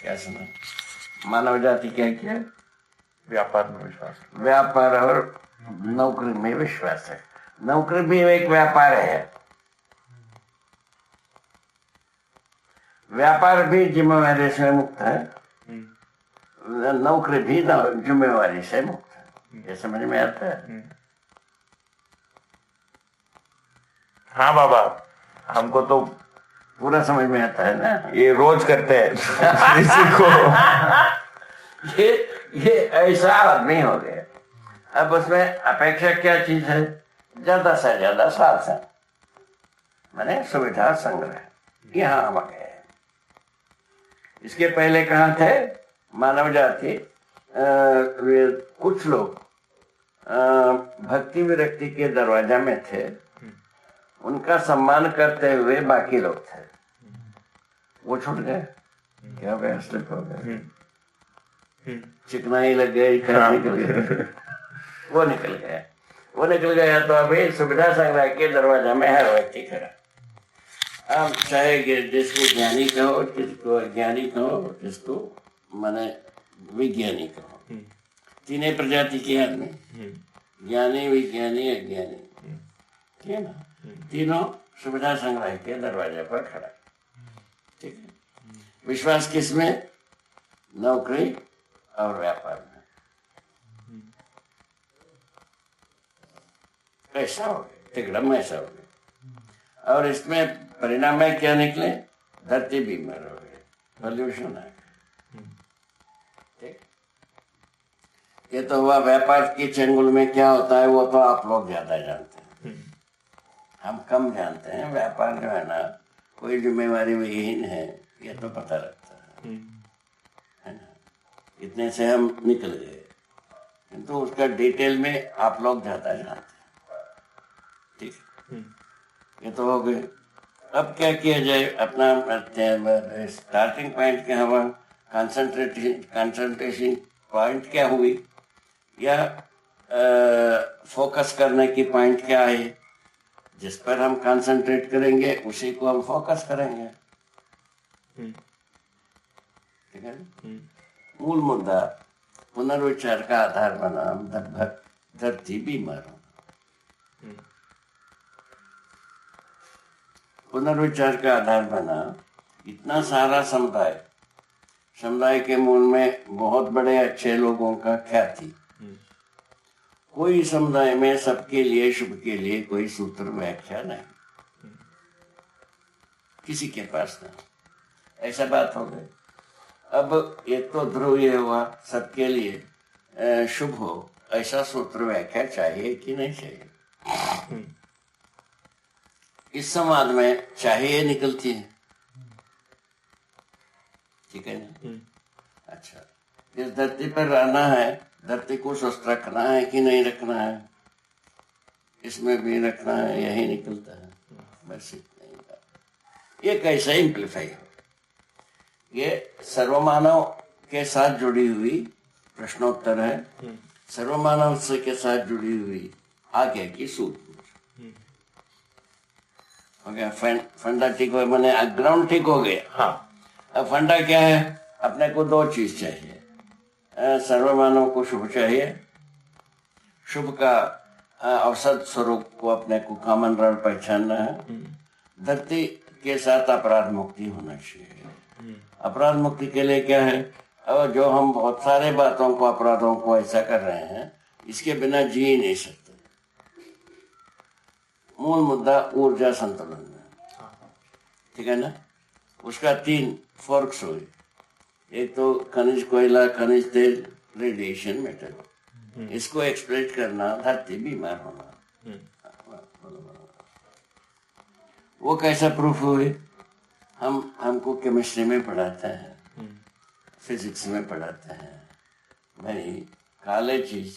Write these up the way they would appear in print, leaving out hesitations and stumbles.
क्या सुना? मानव जाति क्या किया? व्यापार में विश्वास। व्यापार और नौकरी में विश्वास है। नौकरी भी एक व्यापार है। व्यापार भी जिम्मेवारी से मुक्त है, नौकरी भी जिम्मेवारी से मुक्त है। ये समझ में आता है? हाँ बाबा, हमको तो पूरा समझ में आता है ना। ये रोज करते हैं इसी को। ये ऐसा आदमी हो गया। अब उसमें अपेक्षा क्या चीज है? ज्यादा से ज्यादा साधन, माने सुविधा संग्रह। यहाँ हम आ गए। इसके पहले कहाँ थे? मानव जाति कुछ लोग भक्ति विरक्ति के दरवाजा में थे, उनका सम्मान करते हुए बाकी लोग थे, वो छूट गए। क्या व्यवस्थित हो गए? चिकनाई लग गई, निकल गए। वो निकल गया। वो निकल गया तो अभी सुविधा संग्रह के दरवाजा में हर व्यक्ति खड़ा। अब चाहे जिसको ज्ञानी कहो, जिसको अज्ञानी कहो, जिसको माने विज्ञानी कहो, तीनों प्रजाति के आदमी, ज्ञानी, विज्ञानी, अज्ञानी, ठीक है ना? तीनों सुविधा संग्रह के दरवाजे पर खड़ा। ठीक है। विश्वास किसमें? नौकरी और व्यापार में। ऐसा हो गया, तिगड़म ऐसा हो गया। और इसमें परिणाम में क्या निकले? धरती बीमार हो गई, पॉल्यूशन आ गया। ठीक। ये तो हुआ व्यापार के चंगुल में क्या होता है वो तो आप लोग ज्यादा जानते हैं, हम कम जानते हैं। व्यापार जो है ना, कोई जिम्मेवारी विहीन है, ये तो पता लगता है ना? इतने से हम निकल गए, किंतु उसका डिटेल में आप लोग ज्यादा जानते हैं। ठीक, ये तो हो गए। अब क्या किया जाए? अपना स्टार्टिंग पॉइंट क्या हुआ? कंसंट्रेशन पॉइंट क्या हुई? या फोकस करने की पॉइंट क्या है? जिस पर हम कंसंट्रेट करेंगे उसी को हम फोकस करेंगे। ठीक है। मूल मुद्दा पुनर्विचार का आधार बना धरती बीमार हो। पुनर्विचार का आधार बना इतना सारा समुदाय के मूल में बहुत बड़े अच्छे लोगों का ख्याति। कोई समुदाय में सबके लिए, शुभ के लिए कोई सूत्र व्याख्या नहीं, किसी के पास नहीं। ऐसा बात हो गई। अब एक तो ध्रुव ये हुआ, सबके लिए शुभ हो, ऐसा सूत्र व्याख्या चाहिए कि नहीं चाहिए? इस समाज में चाहिए निकलती है। ठीक है ना? अच्छा, इस धरती पर रहना है, धरती को स्वस्थ रखना है कि नहीं रखना है? इसमें भी रखना है, यही निकलता है। बस इतना ही बात। ये कैसे इम्प्लीफाई हो? ये सर्वमानव के साथ जुड़ी हुई प्रश्नोत्तर है। सर्वमानव से के साथ जुड़ी हुई आगे की सूझबूझ हो गया। फंडा ठीक हो, मैंने ग्राउंड ठीक हो गया। हाँ। अब फंडा क्या है? अपने को दो चीज चाहिए। सर्वमानव को शुभ चाहिए, शुभ का औसत स्वरूप को अपने को कॉमन रण पहचानना है। धरती के साथ अपराध मुक्ति होना चाहिए। अपराध मुक्ति के लिए क्या है? अब जो हम बहुत सारे बातों को, अपराधों को ऐसा कर रहे हैं, इसके बिना जी ही नहीं सकते। मूल मुद्दा ऊर्जा संतुलन में। ठीक है ना? उसका 3 फोर्क्स हुए। एक तो खनिज कोयला, खनिज तेल, रेडिएशन, मेटल। इसको एक्सप्लोइट करना, धरती बीमार होना। वो कैसा प्रूफ हुए? हमको केमिस्ट्री में पढ़ाते हैं, फिजिक्स में पढ़ाते हैं, भाई काले चीज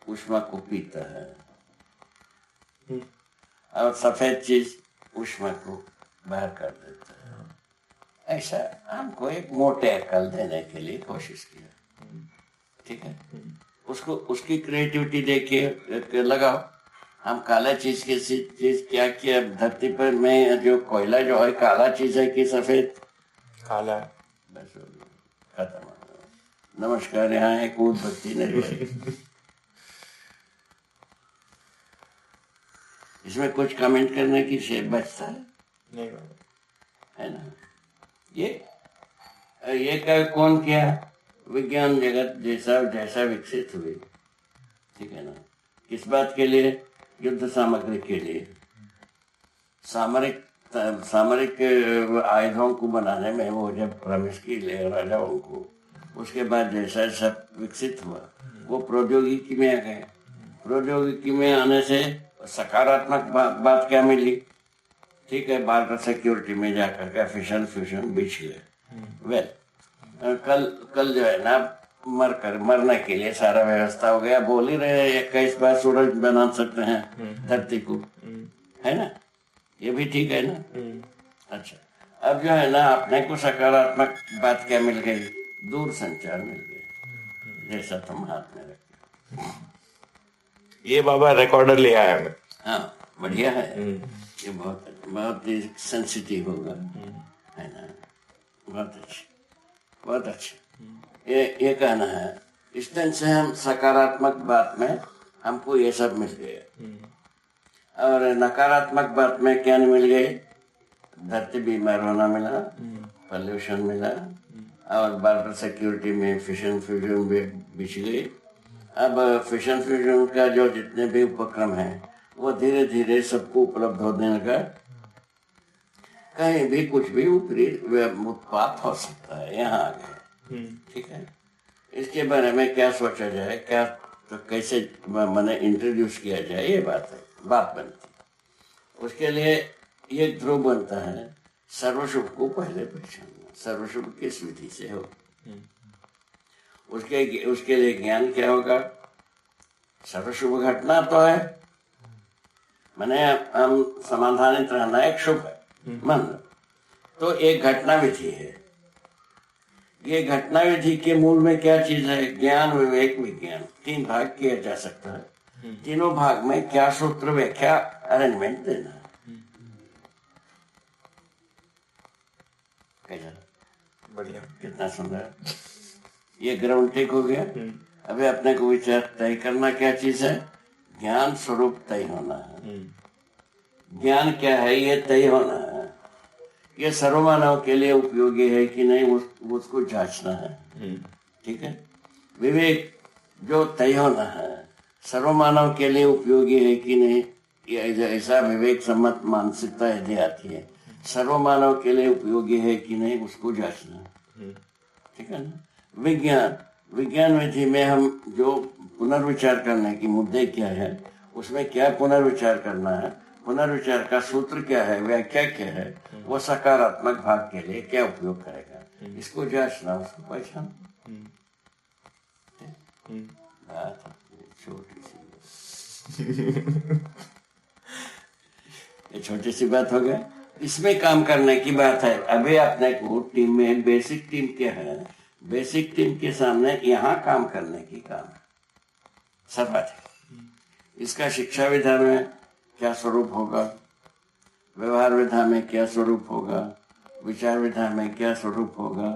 ऊष्मा को पीता है और सफेद चीज ऊष्मा को बाहर कर देता है। ऐसा हमको एक मोटे अकल देने के लिए कोशिश किया। ठीक है। उसको, उसकी क्रिएटिविटी देखिए, लगाओ। हम काला चीज की चीज क्या किया? धरती पर में जो कोयला जो है, काला चीज है कि सफेद? काला। बस खत्म। नमस्कार, यहाँ एक उदबत्ती नहीं है। इसमें कुछ कमेंट करने की शेर बचता है नहीं है ना। ये कौन किया? विज्ञान जगत जैसा जैसा विकसित हुए, ठीक है ना। किस बात के लिए? युद्ध सामग्री के लिए, सामरिक आयुधों को बनाने में वो जब प्रवेश की ले राजाओं को, उसके बाद जैसा सब विकसित हुआ वो प्रौद्योगिकी में आ गए। प्रौद्योगिकी में आने से सकारात्मक बात क्या मिली? ठीक है, बार्टर सिक्योरिटी में जाकर के फिशन फ्यूजन बिछ गए। वेल, कल जो है ना, मरने के लिए सारा व्यवस्था हो गया। बोल ही रहे 21 बार सूरज बना सकते हैं धरती को, है ना। ये भी ठीक है ना। अच्छा, अब जो है ना, अपने को सकारात्मक बात क्या मिल गई? दूर संचार मिल गई, जैसा तुम हाथ में रखते। ये बाबा रिकॉर्डर ले आया मैं। हाँ, बढ़िया है। ये बहुत ही सेंसिटिव होगा, है ना। बहुत अच्छा, बहुत अच्छा। ये कहना है, इस दिन से हम सकारात्मक बात में हमको ये सब मिल गया, और नकारात्मक बात में क्या नहीं मिल गई? धरती बीमार होना मिला, पॉल्यूशन मिला, और बार्टर सिक्योरिटी में फिशन फ्यूजन बिछ गई। अब फिशन फ्यूजन का जो जितने भी उपक्रम हैं वो धीरे धीरे सबको उपलब्ध होने लगा। कहीं भी कुछ भी ऊपरी उत्पात हो सकता है, यहाँ आ गए, ठीक है। इसके बारे में क्या सोचा जाए, क्या तो कैसे मैंने इंट्रोड्यूस किया जाए, ये बात बनती। उसके लिए ये ध्रुव बनता है, सर्वशुभ को पहले पहचानना। सर्वशुभ किस विधि से हो? उसके लिए ज्ञान क्या होगा? सर्वशुभ घटना तो है, मैंने हम समाधानित रहना एक शुभ है, मान लो। तो एक घटना विधि है। ये घटना विधि के मूल में क्या चीज है? ज्ञान, विवेक, विज्ञान। 3 भाग किया जा सकता है। तीनों भाग में क्या सूत्र, व्याख्या, अरेंजमेंट देना है। बढ़िया, कितना सुंदर। ये ग्राउंड टेक हो गया। अभी अपने को विचार तय करना क्या चीज है? ज्ञान स्वरूप तय होना है। ज्ञान क्या है, ये तय होना है। ये सर्वमानव के लिए उपयोगी है कि नहीं, उसको जांचना है, ठीक है। विवेक जो तय होना है, सर्वमानव के लिए उपयोगी है कि नहीं, ये ऐसा विवेक सम्मत मानसिकता यदि आती है, सर्वमानव के लिए उपयोगी है कि नहीं, उसको जांचना है, ठीक है ना। विज्ञान विधि में हम जो पुनर्विचार करने की मुद्दे क्या है, उसमें क्या पुनर्विचार करना है, पुनर्विचार का सूत्र क्या है, व्याख्या क्या है, वो सकारात्मक भाग के लिए क्या उपयोग करेगा, इसको जांचना, उसको पहचान। छोटी सी ये छोटी सी बात हो गई। इसमें काम करने की बात है। अभी अपने को टीम में बेसिक टीम क्या है, बेसिक टीम के सामने यहाँ काम करने की काम है, सब बात है। इसका शिक्षा विधा में क्या स्वरूप होगा, व्यवहार विधा में क्या स्वरूप होगा, विचार विधा में क्या स्वरूप होगा,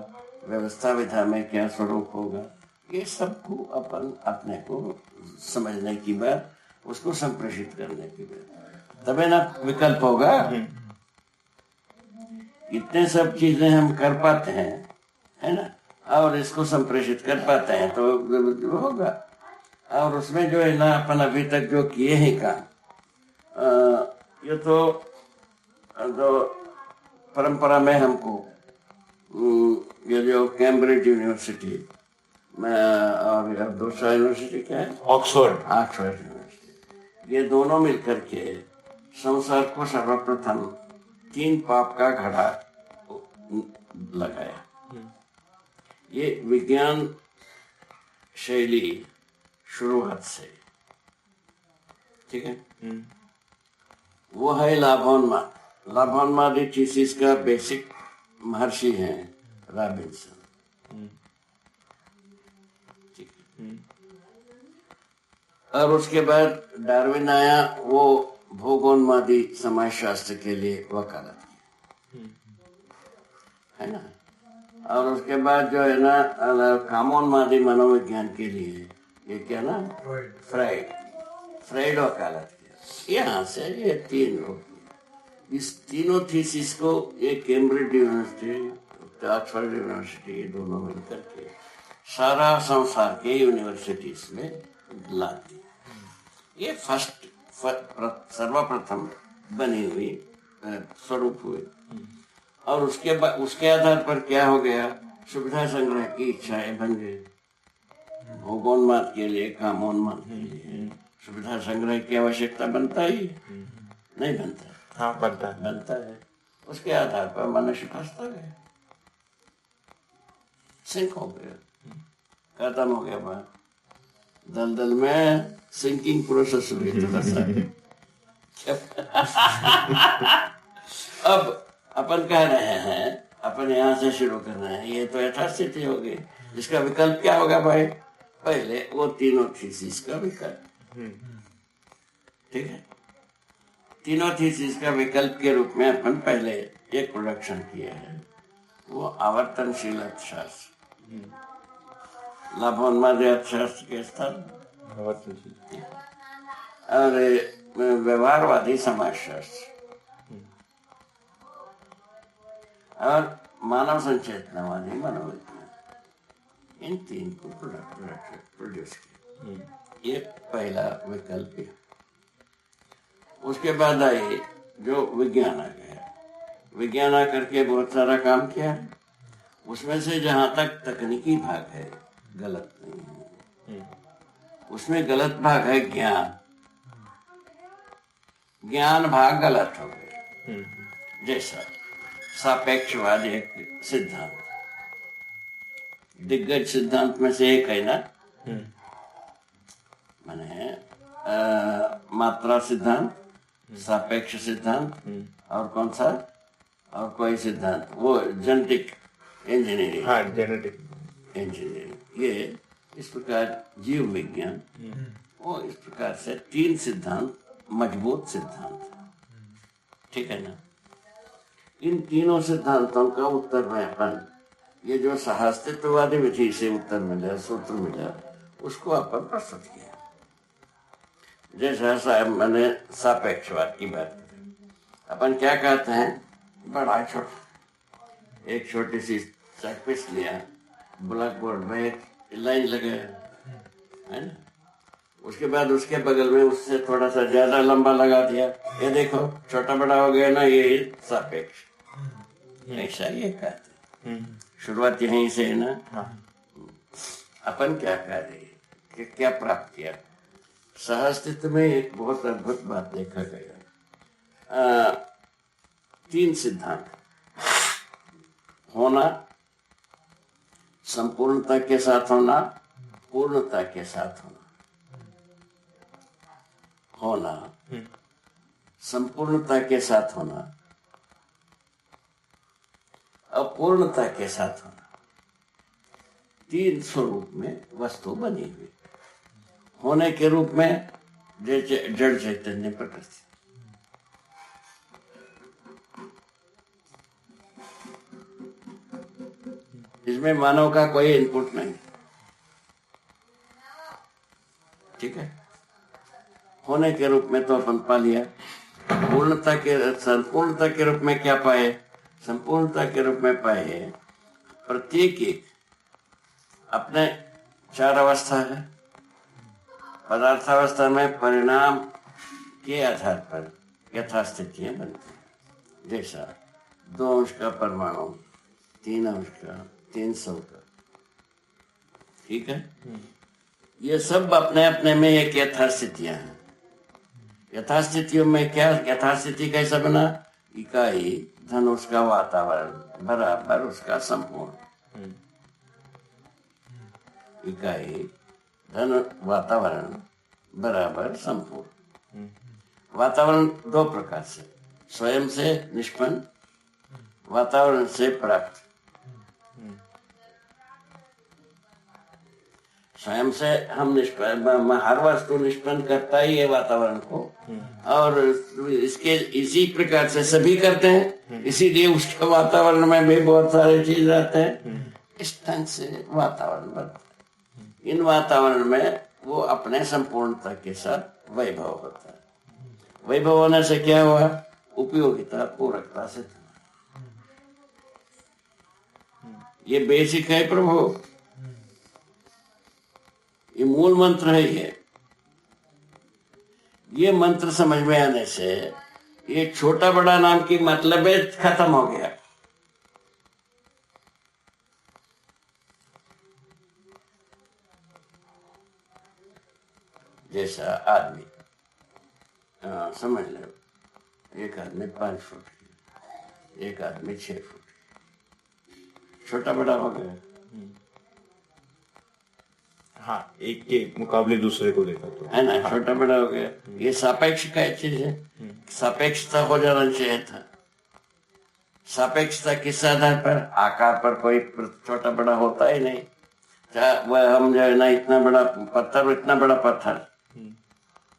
व्यवस्था विधा में क्या स्वरूप होगा, ये सबको अपने को समझने की बात, उसको संप्रेषित करने की बात, तबे ना विकल्प होगा। इतने सब चीजें हम कर पाते हैं, है ना, और इसको संप्रेषित कर पाते हैं तो होगा। और उसमें जो है ना, अपन अभी तक जो किए हैं काम, ये तो परंपरा में हमको ये जो कैम्ब्रिज यूनिवर्सिटी में और दूसरा यूनिवर्सिटी क्या है, ऑक्सफोर्ड यूनिवर्सिटी, ये दोनों मिलकर के संसार को सर्वप्रथम 3 पाप का घड़ा लगाया। ये विज्ञान शैली शुरुआत से, ठीक है। वो है लाभोन्माद। लाभोन्मादी थीसिस का बेसिक महर्षि हैं रॉबिन्सन, ठीक है। और उसके बाद डार्विन आया, वो भोगोन्मादी समाजशास्त्र के लिए वकालत की, है ना। और उसके बाद जो है ना कामोन्मादी मनोविज्ञान के लिए ये क्या ना फ्राइड वकालत किया। यहाँ से ये 3 लोग, इस तीनों थीसिस को ये कैम्ब्रिज यूनिवर्सिटी, ऑक्सफोर्ड यूनिवर्सिटी, ये दोनों मिलकर के सारा संसार के यूनिवर्सिटीज में लाती। ये सर्वप्रथम बनी हुई स्वरूप हुए। और उसके आधार पर क्या हो गया, सुविधा संग्रह की इच्छाएं बन गई। भोगोन्माद के लिए, कामोन्माद के लिए सुविधा संग्रह की आवश्यकता बनता ही नहीं बनता? हाँ, बनता है। उसके आधार पर मनुष्य फंसता गया, सिंक हो गया, खत्म हो गया बात। दलदल में सिंकिंग प्रोसेस हुई थोड़ा सा। अब अपन कह रहे हैं, अपन यहाँ से शुरू कर रहे हैं, ये तो यथास्थिति हो गई। इसका विकल्प क्या होगा भाई? पहले वो तीनों थीसिस का विकल्प, ठीक है। तीनों थीसिस का विकल्प के रूप में अपन पहले एक प्रोडक्शन किया है, वो आवर्तनशील अर्थशास्त्र, लाभोन्मादी अर्थशास्त्र के स्थान, और व्यवहारवादी समाजशास्त्र और मानव संचेतनावादी मनोविज्ञान, इन 3 को प्रोड्यूस किया। ये पहला विकल्प है। उसके बाद आई जो विज्ञान आ गया। विज्ञान आकर के बहुत सारा काम किया। उसमें से जहाँ तक तकनीकी भाग है गलत नहीं है, उसमें गलत भाग है ज्ञान। ज्ञान भाग गलत हो गए। जैसा सापेक्षवाद एक सिद्धांत, दिग्गज सिद्धांत में से एक है ना, माने मात्रा सिद्धांत, सापेक्ष सिद्धांत, और कौन सा, और कोई सिद्धांत, वो जेनेटिक इंजीनियरिंग। हाँ, जेनेटिक इंजीनियरिंग। ये इस प्रकार जीव विज्ञान, वो इस प्रकार से 3 सिद्धांत मजबूत सिद्धांत, ठीक है ना। इन तीनों सिद्धांतों का उत्तर में अपन ये जो सहअस्तित्ववादी विधि से उत्तर मिला, सूत्र मिला, उसको अपन प्रस्तुत किया। जैसा मैंने सापेक्षवाद की बात करी, अपन क्या कहते हैं, बड़ा छोटा एक छोटी सी चकपीस लिया, ब्लैक बोर्ड में एक लाइन लगाया, है ना। उसके बाद उसके बगल में उससे थोड़ा सा ज्यादा लंबा लगा दिया, ये देखो छोटा बड़ा हो गया ना, ये सापेक्ष। ऐसा ये कहते हैं। शुरुआत यहीं से है ना। अपन क्या कर रहे हैं कि क्या प्राप्त किया? सहअस्तित्व में एक बहुत अद्भुत बात देखा गया। 3 सिद्धांत, होना, संपूर्णता के साथ होना, पूर्णता के साथ होना। होना, संपूर्णता के साथ होना, अपूर्णता के साथ होना, 3 स्वरूप में वस्तु बनी हुई। होने के रूप में जड़ चैतन्य प्रकृति, इसमें मानव का कोई इनपुट नहीं, ठीक है। होने के रूप में तो अपन पा लिया। संपूर्णता के रूप में क्या पाए? संपूर्णता के रूप में पाए प्रत्येक एक अपने 4 अवस्था है। पदार्थावस्था में परिणाम के आधार पर यथास्थितियां बनती हैं। जैसा 2 अंश का परमाणु, 3 अंश का, 300 का, ठीक है। ये सब अपने अपने में एक यथास्थितियां हैं। यथास्थितियों में क्या, यथास्थिति कैसा बना? इकाई धन उसका वातावरण बराबर उसका संपूर्ण। इकाई धन वातावरण बराबर संपूर्ण। वातावरण 2 प्रकार से, स्वयं से निष्पन्न, वातावरण से प्राप्त। स्वयं से हम निष्पन्न, हर वस्तु निष्पन्न करता ही है वातावरण को, और इसके इसी प्रकार से सभी करते हैं, इसीलिए उसके वातावरण में भी बहुत सारे चीज रहते हैं। इस ढंग से वातावरण बनता है। इन वातावरण में वो अपने संपूर्णता के साथ वैभव होता है। वैभव होने से क्या हुआ? उपयोगिता पूरकता से। ये बेसिक है प्रभु, ये मूल मंत्र है। ये मंत्र समझ में आने से ये छोटा बड़ा नाम की मतलब खत्म हो गया। जैसा आदमी, समझ लो, एक आदमी 5 फुट की, एक आदमी 6 फुट की, छोटा बड़ा हो गया। हाँ, एक के मुकाबले दूसरे को देखा तो है ना, छोटा बड़ा हो गया। ये सापेक्ष का चीज है। सापेक्षता हो जाना चाहिए था। सापेक्षता किस आधार पर? आकार पर कोई छोटा बड़ा होता ही नहीं। वह हम जो है ना, इतना बड़ा पत्थर, इतना बड़ा पत्थर,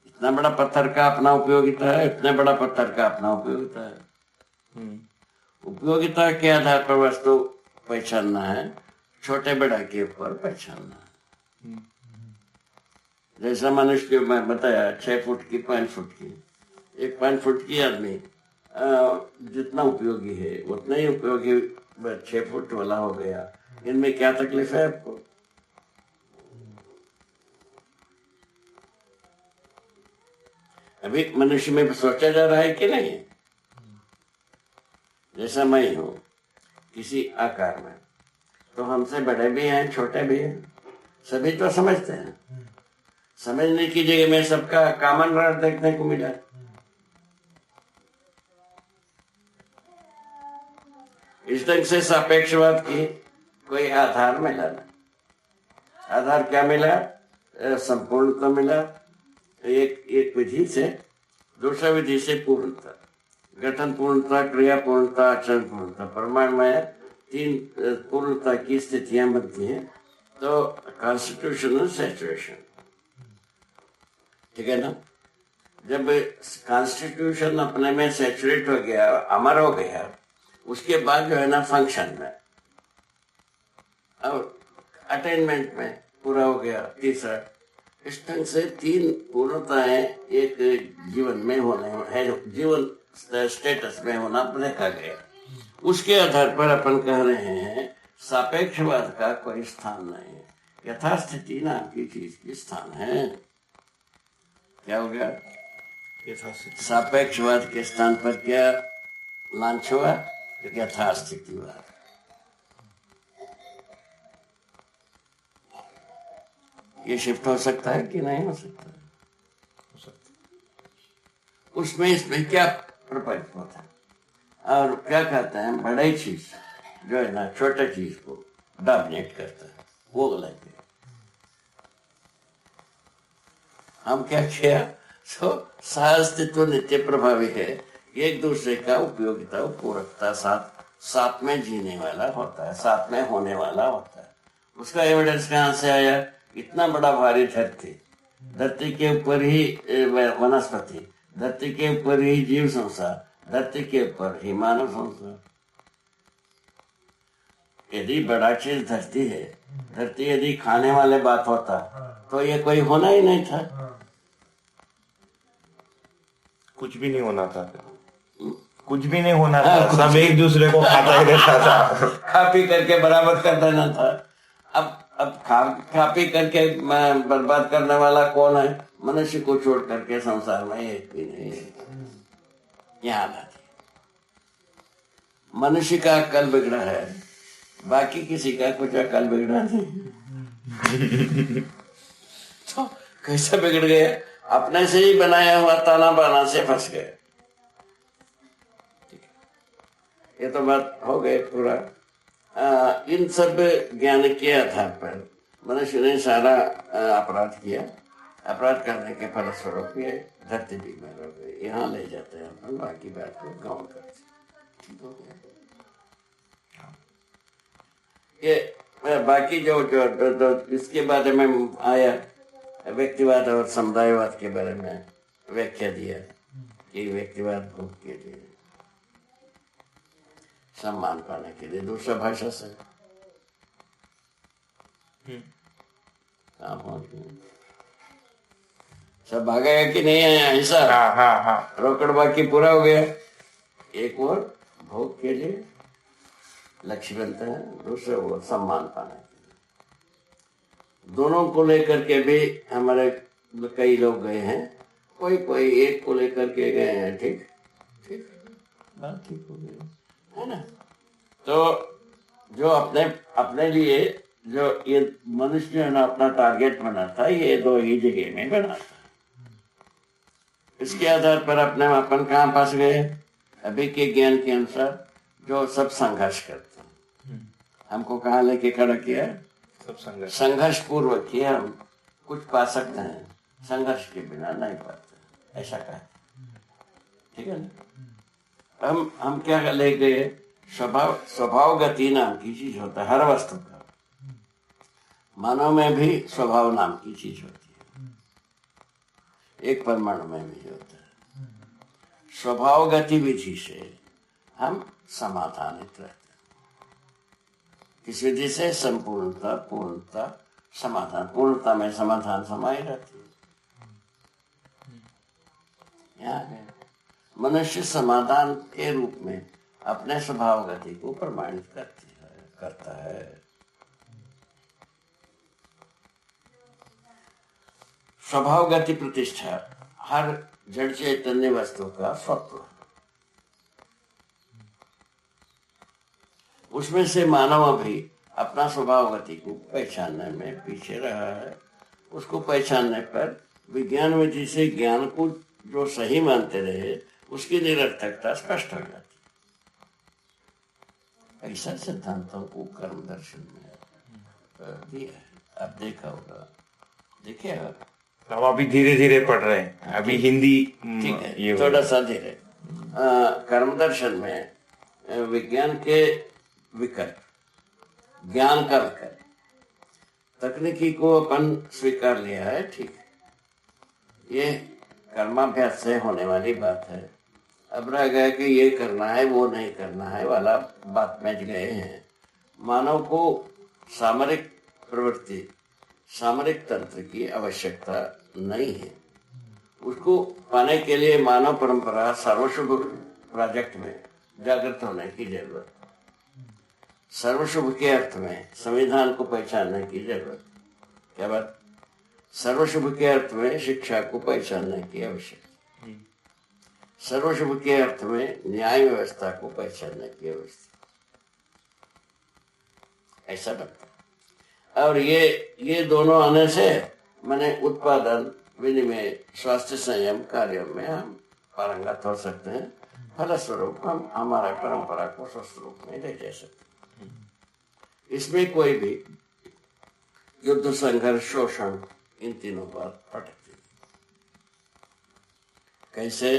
इतना बड़ा पत्थर का अपना उपयोगिता है, इतना बड़ा पत्थर का अपना उपयोगिता है। उपयोगिता के आधार पर वस्तु पहचानना है, छोटे बड़ा के ऊपर पहचानना है। जैसा मनुष्य मैं बताया 6 फुट की, 5 फुट की, एक 5 फुट की आदमी जितना उपयोगी है उतना ही उपयोगी 6 फुट वाला हो गया। इनमें क्या तकलीफ है आपको? अभी मनुष्य में सोचा जा रहा है कि नहीं? जैसा मैं हूं किसी आकार में, तो हमसे बड़े भी हैं, छोटे भी हैं, सभी तो समझते हैं। समझने की जगह में सबका कॉमन रॉड देखने को मिला। इस ढंग से सापेक्षवाद की कोई आधार मिला ना। आधार क्या मिला? संपूर्णता मिला एक विधि से, दूसरा विधि से पूर्णता, गठन पूर्णता, क्रिया पूर्णता, आचरण पूर्णता। प्रमाण में 3 पूर्णता की स्थितियां बनती हैं। तो कॉन्स्टिट्यूशनल सैचुरेशन, ठीक है ना? जब कॉन्स्टिट्यूशन अपने में सैचुरेट हो गया, अमर हो गया, उसके बाद जो है ना फंक्शन में और अटेनमेंट में पूरा हो गया। तीसरा, इस ढंग से 3 पूर्णताएं एक जीवन में होने है, जीवन स्टेटस में होना देखा गया। उसके आधार पर अपन कह रहे हैं सापेक्षवाद का कोई स्थान नहीं है। यथास्थिति नाम की चीज की स्थान है। क्या हो गया? सापेक्षवाद के स्थान पर क्या लॉन्च हुआ? यथास्थितिवाद। ये शिफ्ट हो सकता है कि नहीं हो सकता? उसमें इसमें क्या प्रपंच होता है? और क्या कहते हैं, बड़े चीज जो है ना छोटे चीज को डोमिनेट करता है, वो गलत है। हम क्या किया? तो सहअस्तित्व नित्य प्रभावी है, एक दूसरे का उपयोगिता पूरकता साथ में जीने वाला होता है, साथ में होने वाला होता है। उसका एविडेंस कहाँ से आया? इतना बड़ा भारी धरती, धरती के ऊपर ही वनस्पति, धरती के ऊपर ही जीव संसार, धरती के ऊपर ही मानव संसार। यदि बड़ा चीज धरती है, धरती यदि खाने वाले बात होता तो ये कोई होना ही नहीं था। कुछ भी नहीं होना था, कुछ भी नहीं होना था, सब एक दूसरे को खाता ही रहता था। खा पी करके बराबर कर देना था। अब खा पी करके बर्बाद करने वाला कौन है? मनुष्य को छोड़ करके संसार में एक भी नहीं है। यहाँ बात है, मनुष्य का अक्ल बिगड़ा है, बाकी किसी का कुछ अक्ल बिगड़ा नहीं। तो कैसे बिगड़ गए? अपने से ही बनाया हुआ ताना बाना से फंस गए। ये तो बात हो गई पूरा। इन सब ज्ञान के आधार पर मनुष्य ने सारा अपराध किया। अपराध करने के फलस्वरूप ये धरती बीमार हो गई। यहाँ ले जाते हैं अपन, बाकी बात को गाँव करते। ये बाकी जो इसके बारे में आया, व्यक्तिवाद और समुदायवाद के बारे में व्याख्या दिया कि व्यक्तिवाद भोग के लिए, सम्मान पाने के लिए, दूसरा भाषा से काम हो। सब भागेगा कि नहीं है ऐसा? हाँ हाँ हाँ। रोकड़ बाकी पूरा हो गया। एक और भोग के लिए लक्ष्य बनता है, दूसरे वो सम्मान पाने के लिए। दोनों को लेकर के भी हमारे कई लोग गए हैं, कोई कोई एक को लेकर के गए हैं, ठीक ठीक बात ठीक हो गई है ना। तो जो अपने अपने लिए जो ये मनुष्य है ना अपना टारगेट बनाता है, ये दो ही जगह में बनाता है। इसके आधार पर अपने अपन कहाँ फंस गए? अभी के ज्ञान के अनुसार जो सब संघर्ष करते हैं, हमको कहाँ लेके खड़ा किया है? सब संघर्ष, संघर्ष पूर्वक ही हम कुछ पा सकते हैं, संघर्ष के बिना नहीं पाते, ऐसा कहा। ठीक है ना। हम क्या ले गए? स्वभाव गति नाम की चीज होता है हर वस्तु का। मानव में भी स्वभाव नाम की चीज होती है, एक परमाणु में भी होता है। स्वभाव गतिविधि से हम समाधानित रहते हैं। किस विधि से? संपूर्णता, पूर्णता, समाधान। पूर्णता में समाधान समाई रहती है। यहाँ है मनुष्य समाधान के रूप में अपने स्वभाव गति को प्रमाणित करता है। स्वभाव गति प्रतिष्ठा हर जड़ चैतन्य वस्तु का स्वत्व है। उसमें से मानव भी अपना स्वभाव गति को पहचानने में पीछे रहा है। उसको पहचानने पर विज्ञान विधि से ज्ञान को जो सही मानते रहे, उसकी निरर्थकता स्पष्ट हो जाती। ऐसा सिद्धांतों को कर्म दर्शन में दिया है। आप देखा होगा, देखे आप? हम अभी धीरे धीरे पढ़ रहे हैं, अभी हिंदी ठीक है, थोड़ा सा धीरे। कर्म दर्शन में विज्ञान के विकल्प, ज्ञान का विकल्प, तकनीकी को अपन स्वीकार लिया है, ठीक है। ये कर्माभ्यास से होने वाली बात है। अब रह गया कि ये करना है वो नहीं करना है वाला बात में गए हैं। मानव को सामरिक प्रवृत्ति, सामरिक तंत्र की आवश्यकता नहीं है। उसको पाने के लिए मानव परंपरा सर्वशुभ प्रोजेक्ट में जागृत होने की जरूरत, सर्वशुभ के अर्थ में संविधान को पहचानने की जरूरत। क्या बात? सर्वशुभ के अर्थ में शिक्षा को पहचानने की आवश्यकता, सर्वशुभ के अर्थ में न्याय व्यवस्था को पहचानने की आवश्यकता, ऐसा लगता है। और ये दोनों आने से माने उत्पादन, विनिमय, स्वास्थ्य, संयम कार्यों में हम पारंगत हो सकते हैं। फलस्वरूप हम हमारे परंपरा को स्वस्थ रूप में ले जा सकते हैं। इसमें कोई भी युद्ध, संघर्ष, शोषण, इन तीनों पर भटकती। कैसे?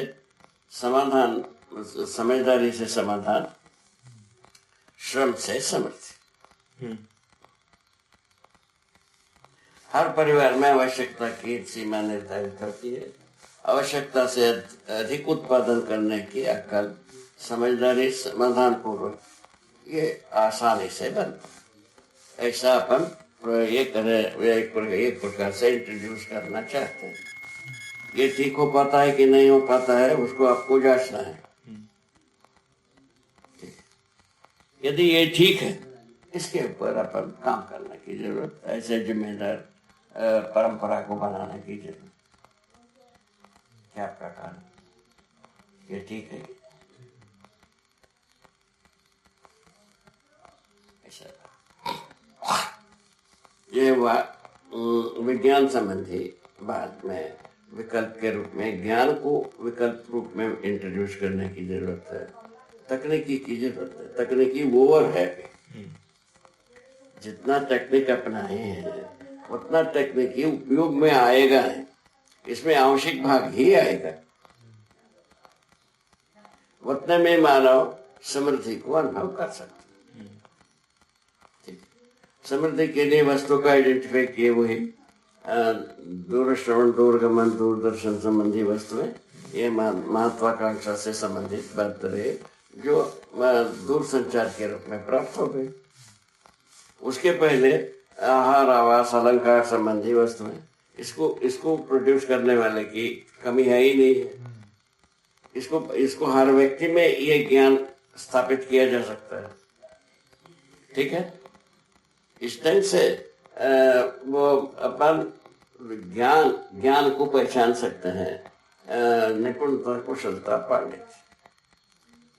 समाधान, समझदारी से समाधान, श्रम से समृद्धि। हर परिवार में आवश्यकता की सीमा निर्धारित होती है। आवश्यकता से अधिक उत्पादन करने की अक्ल, समझदारी, समाधान पूर्वक ये आसानी से बनता। ऐसा अपन एक प्रकार से इंट्रोड्यूस करना चाहते हैं। ये ठीक हो पाता है कि नहीं हो पाता है, उसको आपको जांचना है। यदि ये ठीक है, इसके ऊपर अपन काम करने की जरूरत, ऐसे जिम्मेदार परंपरा को बनाने की जरूरत। क्या आपका कारण? ये ठीक है? ऐसा ये विज्ञान संबंधी बात में विकल्प के रूप में, ज्ञान को विकल्प रूप में इंट्रोड्यूस करने की जरूरत है। तकनीकी की जरूरत है। तकनीकी ओवर है, जितना टेक्निक अपनाए हैं उतना तकनीकी उपयोग में आएगा नहीं। इसमें आवश्यक भाग ही आएगा, उतने में मानव समृद्धि को अनुभव कर सकते। समृद्धि के लिए वस्तु का आइडेंटिफाई किए वही दूर श्रवण, दूरगमन, दूरदर्शन संबंधी वस्तुएं, ये महत्वाकांक्षा से संबंधित बात रहे जो दूर संचार के रूप में प्राप्त हो गई। उसके पहले आहार, आवास, अलंकार संबंधी वस्तुएं, इसको प्रोड्यूस करने वाले की कमी है ही नहीं है। इसको हर व्यक्ति में ये ज्ञान स्थापित किया जा सकता है। ठीक है, इस ढंग से वो अपन ज्ञान को पहचान सकते हैं। निपुणता, कुशलता,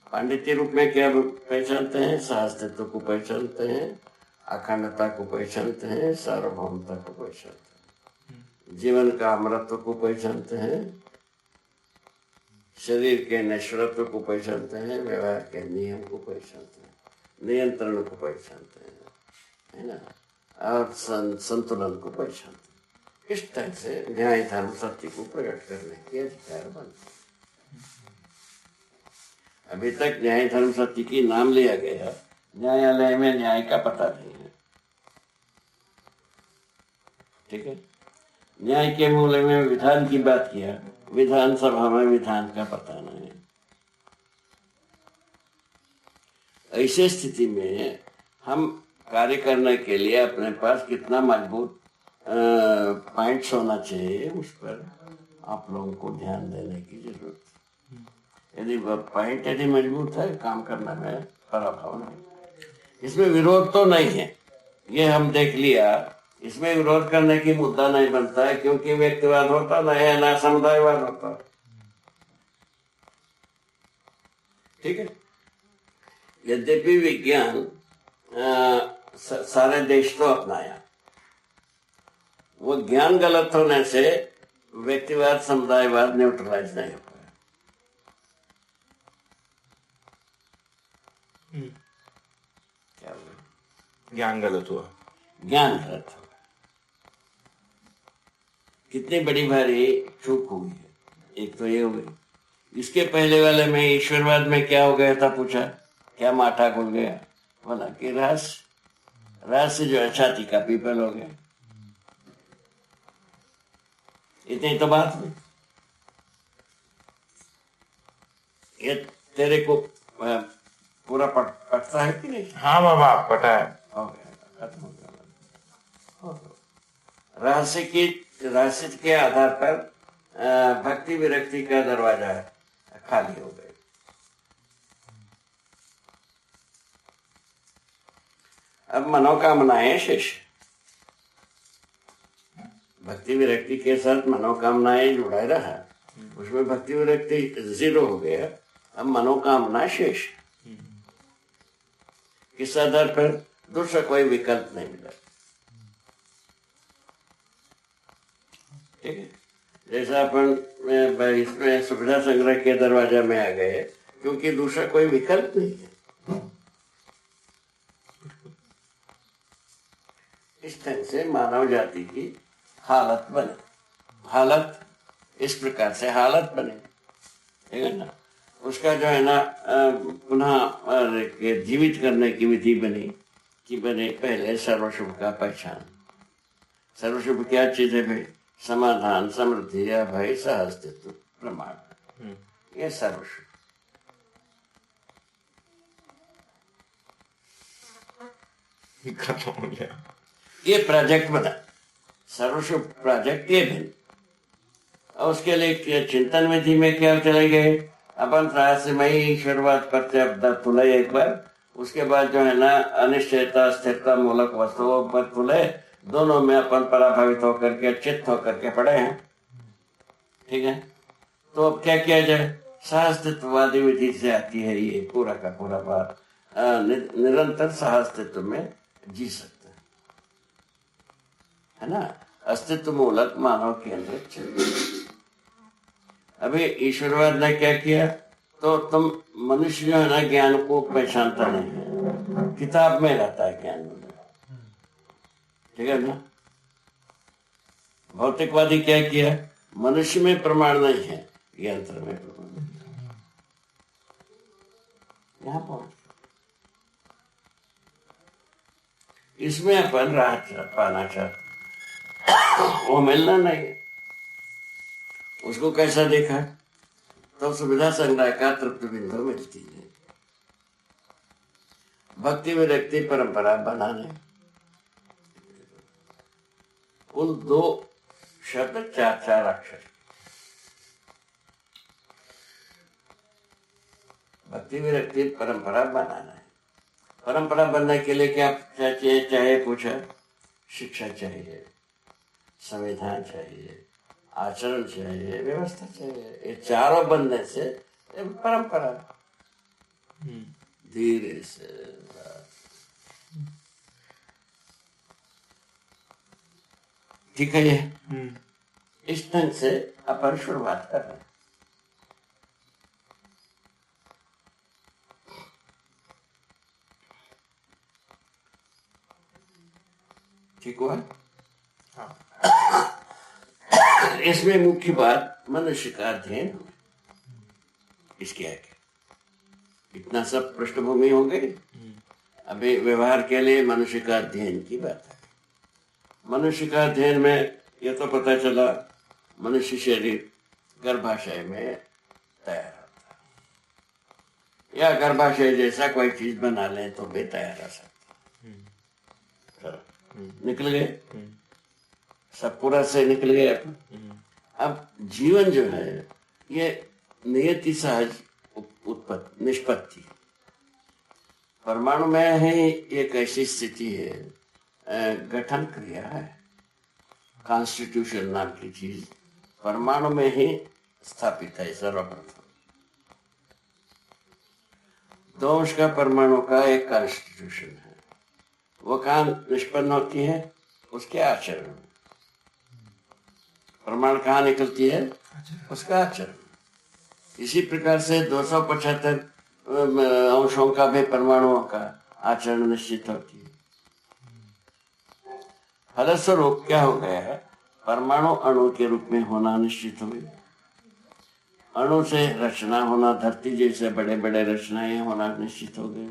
पांडित्य रूप में क्या पहचानते हैं? सहस्तित्व को पहचानते हैं, अखंडता को पहचानते हैं, सार्वभौमता को पहचानते हैं, जीवन का अमरत्व को पहचानते हैं, शरीर के नश्वरत्व को पहचानते हैं, व्यवहार के नियम को पहचानते हैं, नियंत्रण को पहचानते हैं, है ना, और संतुलन को पहचानते हैं। इस तरह से न्याय, धर्म, सत्य को प्रकट करने के अधिकार बनते हैं। अभी तक न्याय, धर्म, सत्य की नाम लिया गया, न्यायालय में न्याय का पता नहीं है। ठीक है, न्याय के मूल में विधान की बात किया, विधानसभा में विधान का पता नहीं है। ऐसी स्थिति में हम कार्य करने के लिए अपने पास कितना मजबूत पॉइंट्स होना चाहिए, उस पर आप लोगों को ध्यान देने की जरूरत है। यदि पॉइंट मजबूत है, काम करने में पराभव नहीं। इसमें विरोध तो नहीं है, ये हम देख लिया। इसमें विरोध करने की मुद्दा नहीं बनता है, क्योंकि व्यक्तिवाद होता नहीं है, ना समुदायवाद होता। ठीक है, यद्यपि विज्ञान सारे देश तो अपनाया, वो ज्ञान गलत होने से व्यक्तिवाद, समुदायवाद न्यूट्रलाइज नहीं हो पाया। क्या हुआ? ज्ञान गलत हुआ। ज्ञान गलत हुआ। कितनी बड़ी भारी चूक हुई है। एक तो ये हुई। इसके पहले वाले में ईश्वरवाद में क्या हो गया था, पूछा, क्या माथा खुल गया? बोला कि रहस्य जो है छाती का पीपल हो गया। इतनी तो बात हुई। ये तेरे को पूरा पटता है कि नहीं? हाँ बाबा, पता है। हो गया, खत्म हो गया। रहस्य के आधार पर भक्ति विरक्ति का दरवाजा खाली हो गया। अब मनोकामनाएं शेष। भक्ति विरक्ति के साथ मनोकामनाएं जुड़ा रहा, उसमें भक्ति विरक्ति जीरो हो गया। अब मनोकामना शेष। किस आधार पर? दूसरा कोई विकल्प नहीं मिला। ठीक है, जैसा अपन इसमें सुविधा संग्रह के दरवाजा में आ गए, क्योंकि दूसरा कोई विकल्प नहीं है। इस तरह से मानव जाति की हालत बने। हालत इस प्रकार से हालत बने, ठीक है ना। उसका जो है ना पुनः जीवित करने की विधि बनी कि बने पहले सर्वशुभ का पहचान। सर्वशुभ क्या चीज है भाई? समाधान, समृद्धि, अभय, सहअस्तित्व, प्रमाण, ये सर्वशुभ। खत्म हो गया। ये प्रोजेक्ट बना, सर्वशुभ प्रोजेक्ट ये बन। और उसके लिए चिंतन विधि में क्या चले गए? अपन रहस्यमयी ईश्वरवाद पर तुले एक बार, उसके बाद जो है ना अनिश्चयता, स्थिरता मूलक वस्तुओं पर तुले। दोनों में अपन पराभवित होकर के, चित्त होकर के पड़े हैं। ठीक है, तो अब क्या किया जाए? सहअस्तित्ववादी विधि से आती है ये पूरा का पूरा बात। निरंतर सहअस्तित्व में जी सकते हैं, है ना। अस्तित्व मूलक मानव केंद्रित चिंतन। अभी ईश्वरवाद ने क्या किया? तो तुम मनुष्य जो है ना ज्ञान को पहचानता नहीं है, किताब में रहता है ज्ञान में, ठीक है ना। भौतिकवादी क्या किया? मनुष्य में प्रमाण नहीं है, यंत्र में प्रमाण। यहाँ पहुंच इसमें अपन राहत पाना चाहते, वो मिलना नहीं है। उसको कैसा देखा तो सुविधा संग्रह का तृप्त बिंदु मिलती है। भक्ति विरक्ति परंपरा बनाने, उन दो शब्द 4 अक्षर। भक्ति विरक्ति परंपरा बनाना है। परंपरा बनने के लिए क्या चाहिए? चाहे पूछा, शिक्षा चाहिए, संविधान चाहिए, आचरण चाहिए, व्यवस्था चाहिए। ये चारों बनने से परंपरा धीरे से। ठीक है, ये इस ढंग से अपन शुरुआत कर रहे हैं। ठीक हुआ? इसमें मुख्य बात मनुष्य का अध्ययन। इसके आगे इतना सब पृष्ठभूमि हो गई। अभी व्यवहार के लिए मनुष्य का अध्ययन की बात है। मनुष्य का अध्ययन में यह तो पता चला मनुष्य शरीर गर्भाशय में तैयार होता है, या गर्भाशय जैसा कोई चीज बना ले तो भी तैयार हो सकता। निकल गए सब, पूरा से निकल गए अपन। अब जीवन जो है ये नियति सहज उत्पत्ति निष्पत्ति। परमाणु में ही एक ऐसी स्थिति है, गठन क्रिया है, कॉन्स्टिट्यूशन नाम की चीज परमाणु में ही स्थापित है सर्वप्रथम। दोष का परमाणु का एक कॉन्स्टिट्यूशन है। वो कहाँ निष्पन्न होती है? उसके आचरण। परमाणु कहाँ निकलती है? उसका आचरण। इसी प्रकार से 275 अंशों का भी परमाणुओं का आचरण निश्चित होती है। फलस्वरूप क्या हो गया है? परमाणु अणु के रूप में होना निश्चित हो गया। अणु से रचना होना, धरती जैसे बड़े बड़े रचनाएं होना निश्चित हो गए।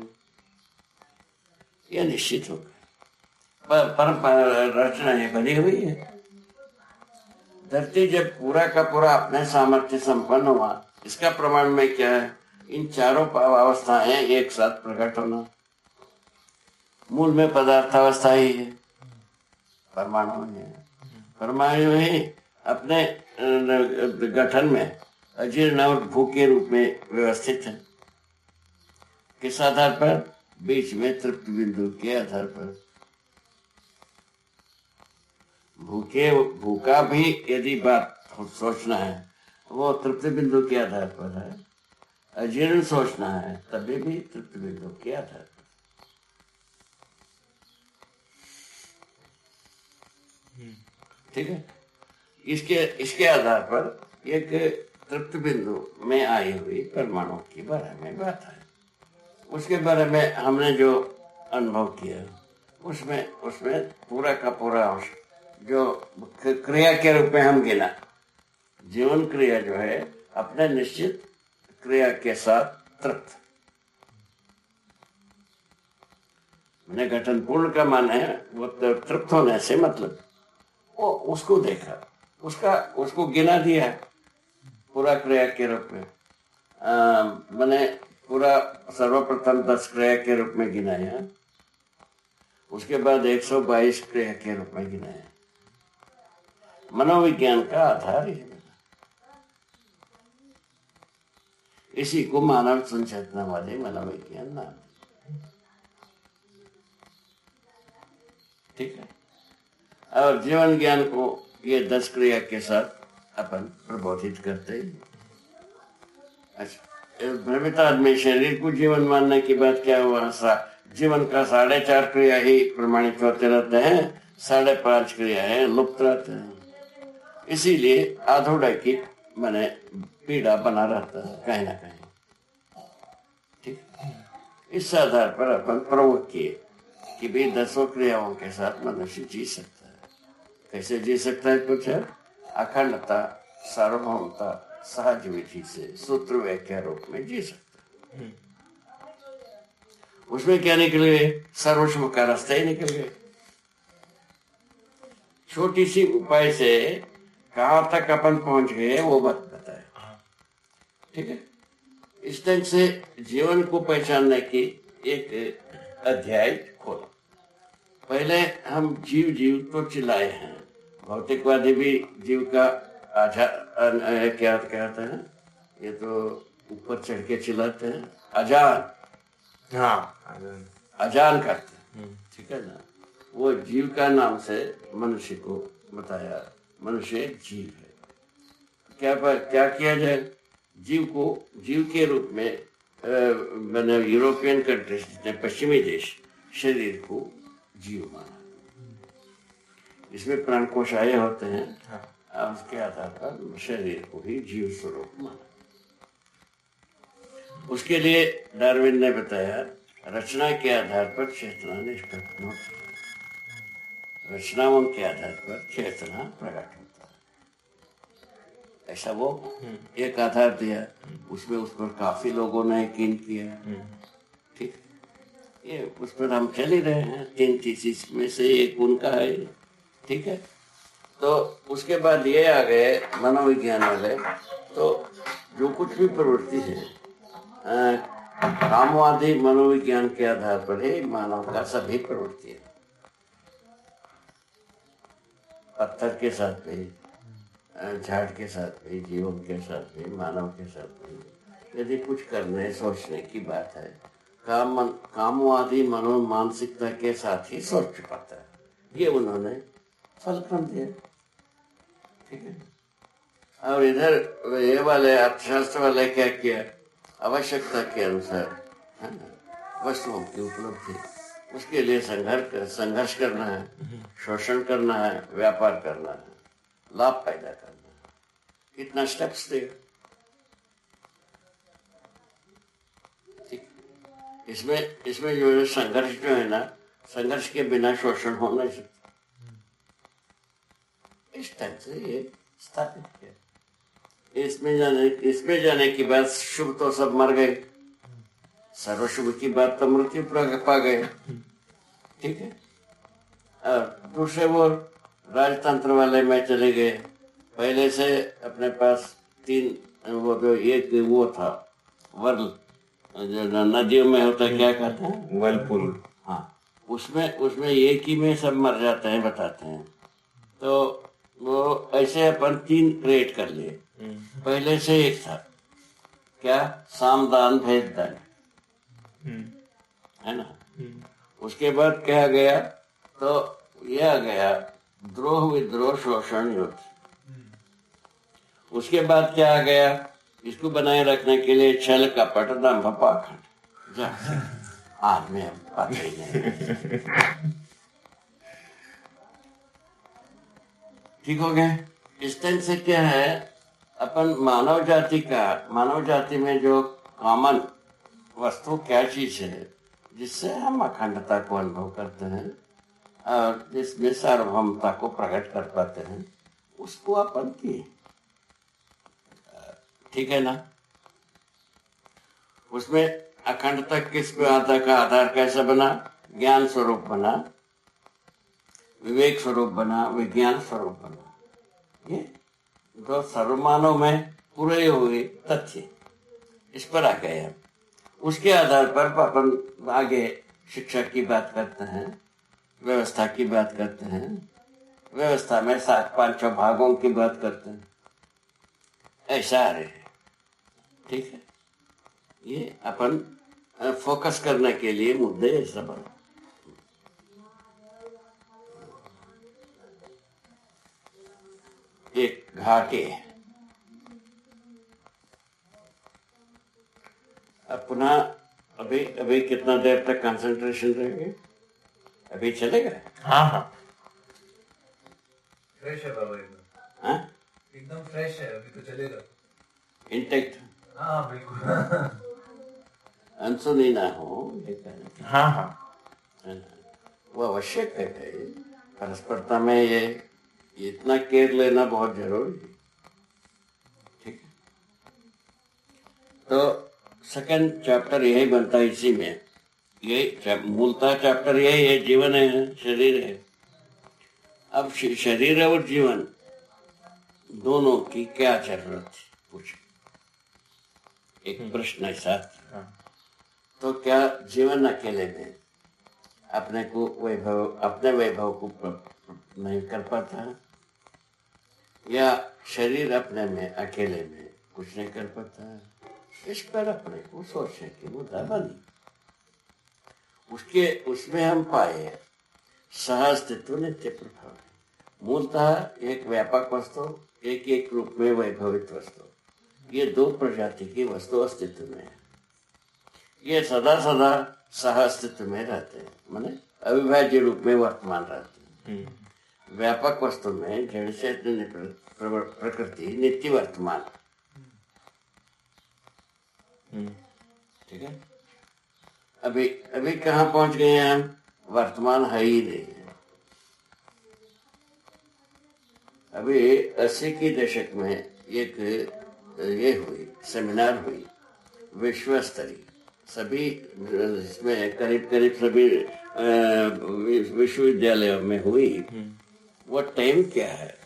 यह निश्चित हो गया। पर रचनाएं बनी हुई है। धरती जब पूरा का पूरा अपने सामर्थ्य संपन्न हुआ, इसका प्रमाण में क्या है? इन चारों अवस्थाएं एक साथ प्रकट होना। मूल में पदार्थावस्था ही है, परमाणु है। परमाणु ही अपने गठन में अजीर्ण और भूख के रूप में व्यवस्थित है। किस आधार पर? बीच में तृप्त बिंदु के आधार पर। भूखा भी यदि बात सोचना है वो तृप्त बिंदु के आधार पर है। अजीर्ण सोचना है तभी भी तृप्त बिंदु के आधार पर। ठीक है, इसके आधार पर एक तृप्त बिंदु में आई हुई परमाणु के बारे में बात है। उसके बारे में हमने जो अनुभव किया उसमें पूरा का पूरा अंश जो क्रिया के रूप में हम गिना, जीवन क्रिया जो है अपने निश्चित क्रिया के साथ तृप्त। मैंने गठन पूर्ण का मान है वो तृप्त होने से मतलब वो उसको देखा, उसको गिना दिया पूरा क्रिया के रूप में। मैंने पूरा सर्वप्रथम 10 क्रिया के रूप में गिनाया, उसके बाद 122 क्रिया के रूप में गिनाया। मनोविज्ञान का आधार है। इसी को मानव संचेतनावादी मनोविज्ञान नाम। ठीक है, और जीवन ज्ञान को ये 10 क्रिया के साथ अपन प्रबोधित करते हैं। अच्छा, भ्रमित आदमी शरीर को जीवन मानने की बात क्या हुआ? जीवन का 4.5 क्रिया ही प्रमाणित होते रहते हैं, 5.5 क्रिया है लुप्त रहते हैं। इसीलिए आधोड़ा की मैंने पीड़ा बना रहता है कहीं ना कहीं। ठीक, इस आधार पर अपन प्रवोक किए कि भी 10 क्रियाओं के साथ मनुष्य जी सकता है। कैसे जी सकता है? कुछ है अखंडता, सार्वभौमता, सहज विधि से सूत्र व्याख्या रूप में जी सकता है। उसमें क्या निकल गए? सर्वस्व का रास्ता ही निकल गए। छोटी सी उपाय से कहाँ तक अपन पहुंच गए वो बात बताए। ठीक है, इस ढंग से जीवन को पहचानने की एक अध्याय खोलो। पहले हम जीव जीव तो चिल्लाए हैं, भौतिकवादी भी जीव का क्या कहते हैं, ये तो ऊपर चढ़ के चिल्लाते हैं, अजान। हाँ, अजान करते हैं। ठीक है ना, वो जीव का नाम से मनुष्य को बताया, मनुष्य एक जीव है। क्या किया जाए, जीव को जीव के रूप में मैंने यूरोपियन कंट्रीज ने, पश्चिमी देश, शरीर को जीव माना। इसमें प्राण कोशाएं होते हैं। हाँ। और उसके आधार पर शरीर को ही जीव स्वरूप माना। उसके लिए डार्विन ने बताया, रचना के आधार पर चेतना निष्पन्न होती है, रचनाओं के आधार पर चेतना प्रकट होता है। ऐसा वो एक आधार दिया, उसमें उस पर काफी लोगों ने यकीन किया। ठीक, ये उस पर हम चल ही रहे हैं, 3 थीसिस में से एक उनका है। ठीक है, तो उसके बाद ये आ गए मनोविज्ञान वाले, तो जो कुछ भी प्रवृत्ति है कामवादी मनोविज्ञान के आधार पर ही मानव का सभी प्रवृत्ति है। पत्थर के साथ भी, झाड़ के साथ भी, जीवन के साथ भी, मानव के साथ भी यदि कुछ करने सोचने की बात है, कामवादी मानसिकता के साथ ही सोच पाता है। ये उन्होंने फलक्रम दिया। ठीक है, और इधर ये वाले अर्थशास्त्र वाले क्या किया, आवश्यकता के अनुसार है ना, वस्तुओं की उपलब्धि, उसके लिए संघर्ष करना है, शोषण करना है, व्यापार करना है, लाभ पैदा करना है, कितना स्टेप्स थे। इसमें जो है संघर्ष जो है ना, संघर्ष के बिना शोषण हो नहीं सकता। इस टाइप से ये स्थापित किया। इसमें जाने की बात, शुभ तो सब मर गए, सर्वशुभ की बात तो मृत्यु पा गए। ठीक है, और दूसरे वो राजतंत्र वाले में चले गए। पहले से अपने पास 3 वो जो एक वो था वर्ल, जो नदियों में होता है, क्या कहते हैं, वर्लपूल। हाँ, उसमें एक ही में सब मर जाते हैं बताते हैं। तो वो ऐसे अपन 3 क्रिएट कर लिए। पहले से एक था क्या, सामदान भेद दान, है ना। उसके बाद क्या गया, तो ये आ गया द्रोह विद्रोह शोषण युद्ध। उसके बाद क्या आ गया, इसको बनाए रखने के लिए छल कपट दंभ पाखंड। आदमी पता ही नहीं। ठीक हो गया। इस टाइम से क्या है, अपन मानव जाति में जो कॉमन वस्तु क्या चीज है, जिससे हम अखंडता को अनुभव करते हैं और जिसमें सार्वभौमता को प्रकट कर पाते हैं, उसको अपन किए। ठीक है ना, उसमें अखंडता किस पे आता का आधार कैसे बना, ज्ञान स्वरूप बना, विवेक स्वरूप बना, विज्ञान स्वरूप बना। ये दो सर्वमानव में पूरे हुए तथ्य इस पर आ गए हैं। उसके आधार पर अपन आगे शिक्षा की बात करते हैं, व्यवस्था की बात करते हैं, व्यवस्था में 5 भागों की बात करते हैं। ऐसा आ रहे हैं। ठीक है, ये अपन फोकस करने के लिए मुद्दे ऐसा बना। एक घाटे, अब पुनः अभी कितना देर तक कंसंट्रेशन रहेंगे, अभी चलेगा? हाँ हाँ, फ्रेश है बाबा एकदम। हाँ, एकदम फ्रेश है, अभी तो चलेगा। इंटेक्ट, हाँ बिल्कुल। अनसुनी ना हो लेकिन हाँ हाँ, वो आवश्यक है भाई। परस्परता में ये इतना केयर लेना बहुत जरूरी है। ठीक है, तो सेकंड चैप्टर यही बनता है। इसी में यही मूलतः चैप्टर यही है, जीवन है, शरीर है, अब शरीर और जीवन दोनों की क्या जरूरत है, पूछे। एक प्रश्न ऐसा, तो क्या जीवन अकेले में अपने वैभव को नहीं कर पाता, या शरीर अपने में अकेले में कुछ नहीं कर पाता? इस पर अपने को सोचने की मुद्दा बनी। उसमें हम पाए सहअस्तित्व नित्य प्रभाव। मूलतः एक व्यापक वस्तु, एक एक रूप में वैभवित वस्तु, ये दो प्रजाति की वस्तु अस्तित्व में है। ये सदा सदा सहअस्तित्व में रहते हैं, माने अविभाज्य रूप में वर्तमान रहते हैं। व्यापक वस्तु में जड़ चैतन्य प्रकृति नित्य वर्तमान। ठीक है। अभी कहाँ पहुंच गए हैं हम? वर्तमान है ही नहीं है। अभी 80 के दशक में एक ये हुई सेमिनार हुई विश्व स्तरीय, सभी इसमें करीब करीब सभी विश्वविद्यालयों में हुई। वो टाइम क्या है,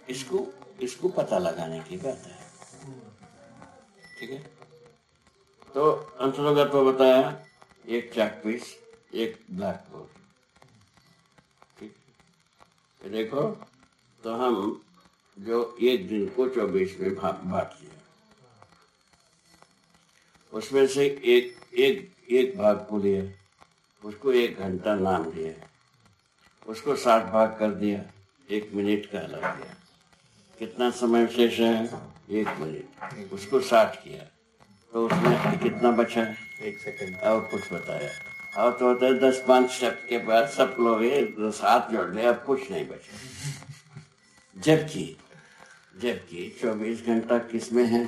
इसको पता लगाने की बात है। ठीक है। तो अंतर्गत को बताया, एक चाक पीस, एक ब्लैक बोर्ड। ठीक। देखो, तो हम जो एक दिन को 24 में बांट दिया, उसमें से एक भाग को लिया, उसको 1 घंटा नाम दिया, उसको 60 भाग कर दिया, 1 मिनट का अलग दिया। कितना समय शेष है? 1 मिनट। उसको 60 किया तो उसमें कितना बचा? 1 सेकंड। और कुछ बताया, और तो होता है 10-5 शब्द के बाद सब लोग 7 जोड़ ले, अब कुछ नहीं बचा। जबकि 24 घंटा किसमें है?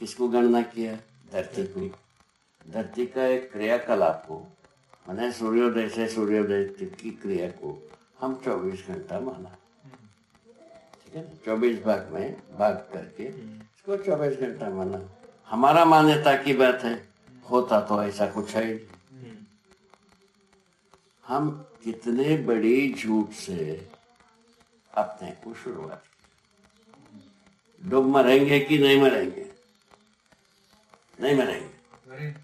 किसको गणना किया? धरती को। धरती का एक क्रियाकलाप को, मैंने सूर्योदय से सूर्योदय की क्रिया को हम 24 घंटा माना। ठीक है। 24 भाग में भाग करके इसको 24 घंटा माना। हमारा मान्यता की बात है, होता तो ऐसा कुछ है ही। हम कितने बड़ी झूठ से अपने को शुरुआत की। डूब मरेंगे कि नहीं मरेंगे? नहीं मरेंगे।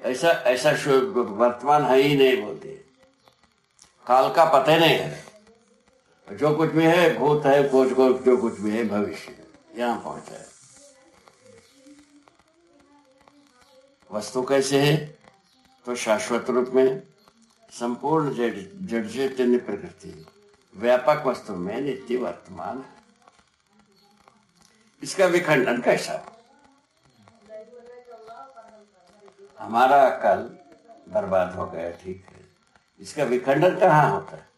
ऐसा वर्तमान है ही नहीं बोलते। काल का पता नहीं है। जो कुछ भी है भूत है, जो कुछ भी है भविष्य है। यहाँ पहुंचा है। वस्तु कैसे है? तो शाश्वत रूप में संपूर्ण जड़ चैतन्य प्रकृति व्यापक वस्तु में नित्य वर्तमान है। इसका विखंडन कैसा? हमारा अकल बर्बाद हो गया, ठीक है। इसका विखंडन कहाँ होता है?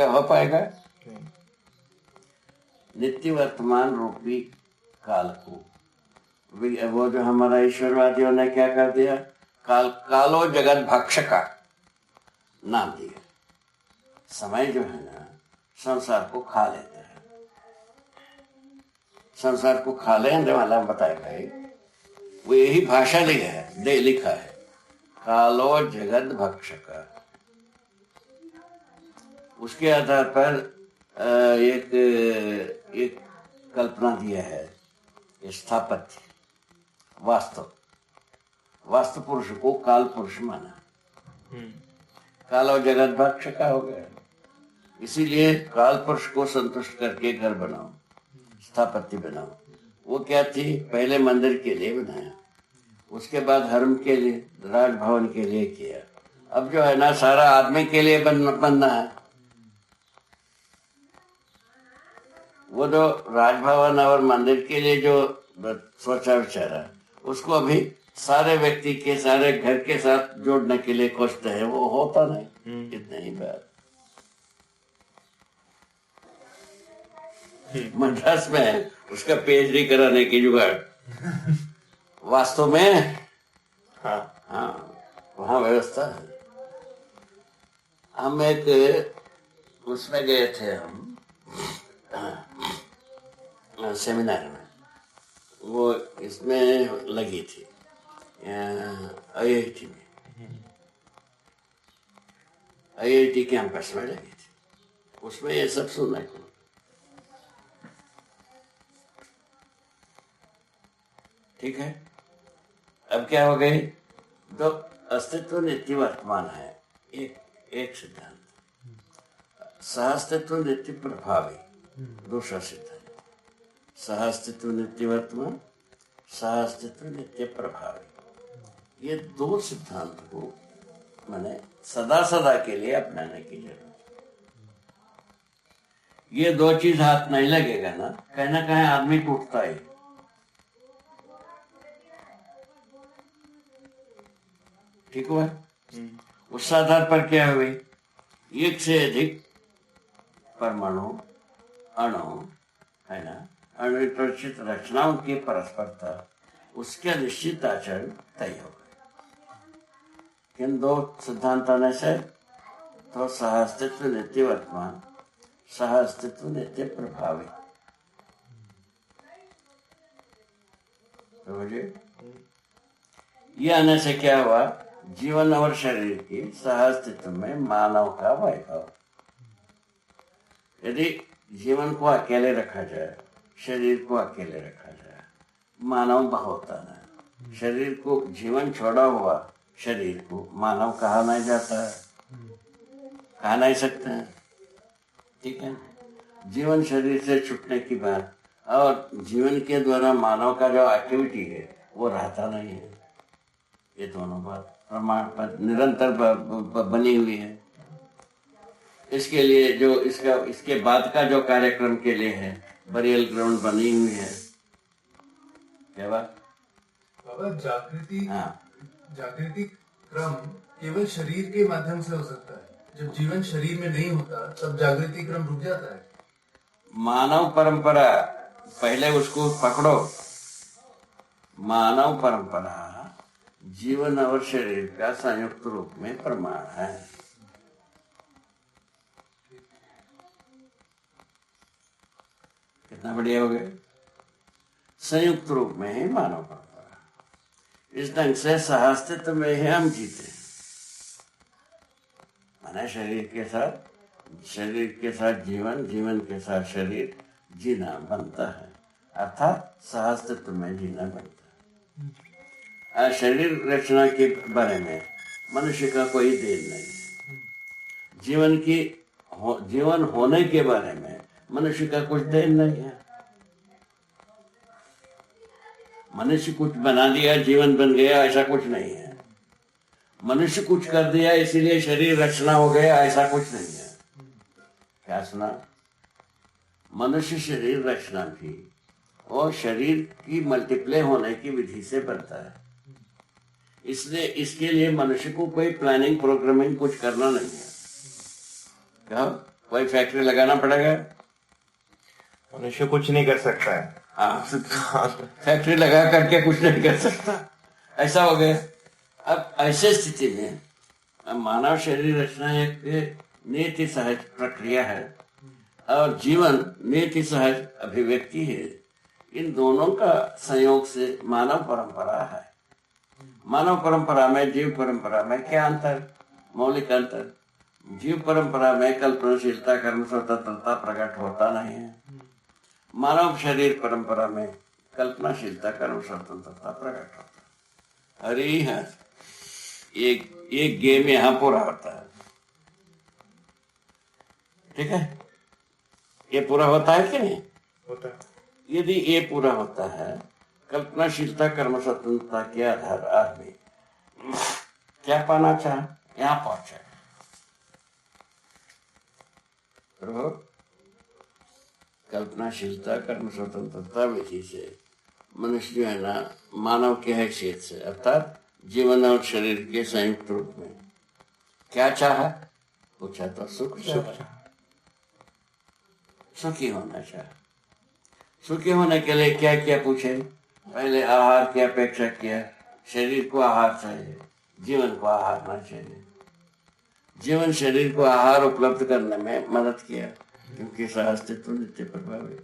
हो पाएगा? नित्य वर्तमान रूपी काल को वो जो हमारा ईश्वरवादियों ने क्या कर दिया, कालो जगत भक्ष का नाम दिया। समय जो है ना, संसार को खा लेता है। संसार को खा लेने वाला बताएगा ही, वो यही भाषा लिखा है, कालो जगत भक्ष का। उसके आधार पर एक कल्पना दिया है, स्थापत्य, वास्तु पुरुष को काल पुरुष माना। कालो जगत भक्ष का हो गया। इसीलिए काल पुरुष को संतुष्ट करके घर बनाओ, स्थापत्य बनाओ। वो क्या थी? पहले मंदिर के लिए बनाया, उसके बाद धर्म के लिए, राजभवन के लिए किया। अब जो है ना, सारा आदमी के लिए बनना है। वो जो राजभवन और मंदिर के लिए जो सोचा विचारा, उसको अभी सारे व्यक्ति के, सारे घर के साथ जोड़ने के लिए खोजते हैं। वो होता नहीं। इतनी ही बात। मद्रास में उसका पीएचडी कराने की जुगाड़ वास्तव में, हाँ, वहाँ व्यवस्था है। हम एक उसमें गए थे, हम सेमिनार में, वो इसमें लगी थी IIT में, IIT कैंपस में लगी थी, उसमें ये सब सुनने को। ठीक है, अब क्या हो गई, तो अस्तित्व नित्य वर्तमान है एक सिद्धांत, सहअस्तित्व नित्य प्रभावी दूसरा सिद्धांत, सहअस्तित्व नित्य वर्तमान, सहअस्तित्व नित्य प्रभावी, ये दो सिद्धांत को मैंने सदा सदा के लिए अपनाने की जरूरत है। ये दो चीज हाथ नहीं लगेगा ना, कहीं ना कहीं आदमी टूटता ही। ठीक हुआ, उस आधार पर क्या हुई, एक से अधिक परमाणु अणु है ना, अनिर्देशित रचनाओं की परस्परता, उसके निश्चित आचरण तय हो गए। इन दो सिद्धांत आने से तो सहअस्तित्व नित्य वर्तमान, सहअस्तित्व नित्य प्रभावी, समझिए। ये आने से क्या हुआ, जीवन और शरीर की सहअस्तित्व में मानव का वैभव। यदि जीवन को अकेले रखा जाए, शरीर को अकेले रखा जाए, मानव बहुत है। शरीर को, जीवन छोड़ा हुआ शरीर को मानव कहा नहीं जाता है, कहा नहीं सकते हैं। ठीक है, जीवन शरीर से छूटने की बात और जीवन के द्वारा मानव का जो एक्टिविटी है वो रहता नहीं है, ये दोनों बात प्रमाण पर निरंतर बनी हुई है। इसके लिए जो इसके बाद का जो कार्यक्रम के लिए है, बरियल ग्राउंड बनी हुई है। क्या बात बाबा, जागृति, हाँ, जागृति क्रम केवल शरीर के माध्यम से हो सकता है। जब जीवन शरीर में नहीं होता तब जागृति क्रम रुक जाता है। मानव परंपरा, पहले उसको पकड़ो। मानव परंपरा जीवन और शरीर का संयुक्त रूप में प्रमाण है। कितना बढ़िया हो गया, संयुक्त रूप में ही मानव परंपरा। इस ढंग से सहअस्तित्व में ही हम जीते, माने शरीर के साथ जीवन, जीवन के साथ शरीर जीना बनता है, अर्थात सहअस्तित्व में जीना बनता है। शरीर रचना के बारे में मनुष्य का कोई देन नहीं। जीवन होने के बारे में मनुष्य का कुछ देन नहीं है। मनुष्य कुछ बना दिया, जीवन बन गया, ऐसा कुछ नहीं है। मनुष्य कुछ कर दिया इसीलिए शरीर रचना हो गया, ऐसा कुछ नहीं है। क्या सुना, मनुष्य शरीर रचना भी और शरीर की मल्टीप्ले होने की विधि से बनता है। इसलिए इसके लिए मनुष्य को कोई प्लानिंग प्रोग्रामिंग कुछ करना नहीं है। क्या कोई फैक्ट्री लगाना पड़ेगा? मनुष्य कुछ नहीं कर सकता है। हाँ, फैक्ट्री लगा करके कुछ नहीं कर सकता, ऐसा हो गया। अब ऐसे स्थिति में मानव शरीर रचना एक नियति सहज प्रक्रिया है और जीवन नियति सहज अभिव्यक्ति है। इन दोनों का संयोग से मानव परंपरा है। मानव परंपरा में जीव परंपरा में क्या अंतर, मौलिक अंतर? जीव परंपरा में कल्पनाशीलता, कर्म स्वतंत्रता प्रकट होता नहीं है। मानव शरीर परंपरा में कल्पनाशीलता, कर्म स्वतंत्रता प्रकट होता है। अरे हाँ, एक गेम यहाँ पूरा होता है। ठीक है, ये पूरा होता है कि नहीं होता है। यदि ये पूरा होता है, कल्पनाशीलता, कर्म स्वतंत्रता के आधार आदमी क्या पाना चाहे, यहाँ पहुंचे। कल्पनाशीलता, कर्म स्वतंत्रता विधि से मनुष्य जो है ना, मानव की हैसियत से अर्थात जीवन और शरीर के संयुक्त रूप में क्या चाहा, पूछा तो सुख चाहा, सुखी होना चाहा। सुखी होने के लिए क्या क्या पूछे? पहले आहार की अपेक्षा किया, शरीर को आहार चाहिए, जीवन को आहार ना चाहिए। जीवन शरीर को आहार उपलब्ध करने में मदद किया, क्योंकि सहअस्तित्व नित्य प्रभावी।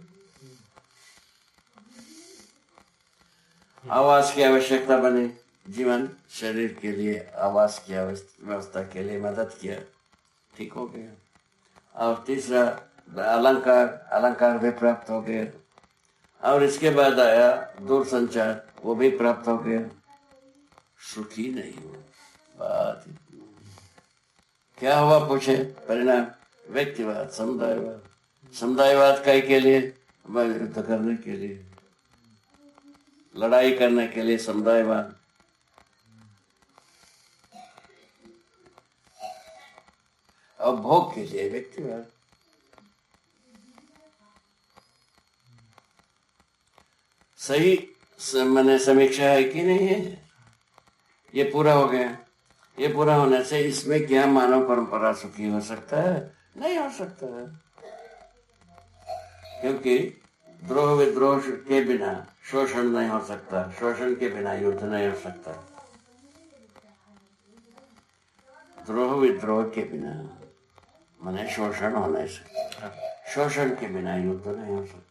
आवास की आवश्यकता बनी, जीवन शरीर के लिए आवास की व्यवस्था के लिए मदद किया, ठीक हो गया। और तीसरा अलंकार, अलंकार भी प्राप्त हो गया। और इसके बाद आया दूर संचार, वो भी प्राप्त हो गया। सुखी नहीं हुआ, बात इतनी। क्या हुआ पूछे, परिणाम व्यक्तिवाद, समुदायवाद। समुदायवाद कई के लिए, युद्ध करने के लिए, लड़ाई करने के लिए समुदायवाद। और भोग के लिए व्यक्तिवाद। सही मैंने समीक्षा है कि नहीं है? ये पूरा हो गया। ये पूरा होने से इसमें क्या मानव परंपरा सुखी हो सकता है? नहीं हो सकता है, क्योंकि द्रोह विद्रोह के बिना शोषण नहीं हो सकता, शोषण के बिना युद्ध नहीं हो सकता, द्रोह विद्रोह के बिना माने शोषण होने से, शोषण के बिना युद्ध नहीं हो सकता,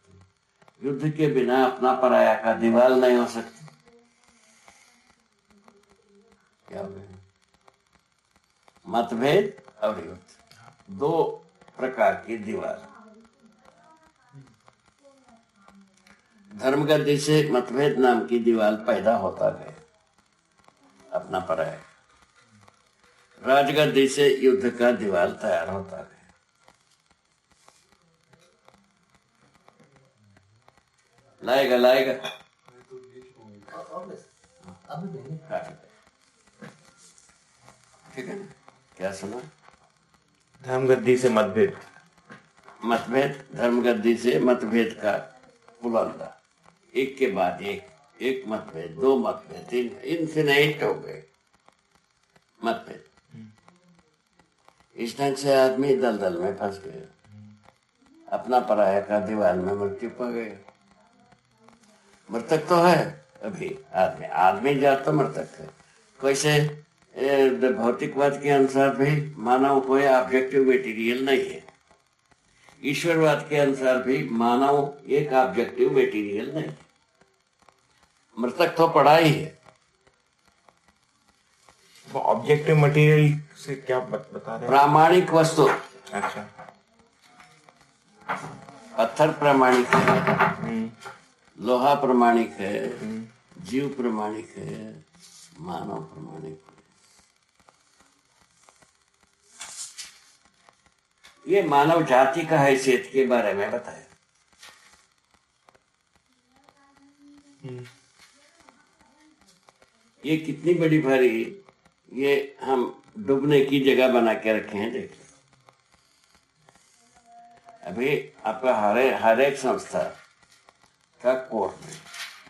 युद्ध के बिना अपना पराया का दीवार नहीं हो सकती। क्या हो गया? मतभेद और युद्ध, दो प्रकार की दीवार। धर्मगद्दी से मतभेद नाम की दीवार पैदा होता गया, अपना पराया। राजगद्दी से युद्ध का दीवार तैयार होता गया। लाएगा लाएगा। ठीक है ना? क्या सुना? धर्मगद्दी से मतभेद, मतभेद, धर्मगद्दी से मतभेद का पुलंदा, एक के बाद एक मतभेद, दो मतभेद, तीन, इन्फिनाइट हो गए मतभेद। इस ढंग से आदमी दलदल में फंस गया, अपना पराया का दीवार में मृत्यु पा गया। मृतक तो है अभी आदमी, आदमी जात तो मृतक है। कैसे? भौतिकवाद के अनुसार भी मानव कोई ऑब्जेक्टिव मटेरियल नहीं है। ईश्वरवाद के अनुसार भी मानव एक ऑब्जेक्टिव मटेरियल नहीं है। मृतक तो पड़ा ही है। वो ऑब्जेक्टिव मटेरियल से क्या बता रहे हैं? प्रामाणिक वस्तु। अच्छा, पत्थर प्रामाणिक है, लोहा प्रामाणिक है, जीव प्रामाणिक है, मानव प्रामाणिक है। ये मानव जाति का हैसियत के बारे में बताया। ये कितनी बड़ी भारी, ये हम डूबने की जगह बना के रखे हैं। देखिए अभी आपका हर एक संस्था का कोर्ट में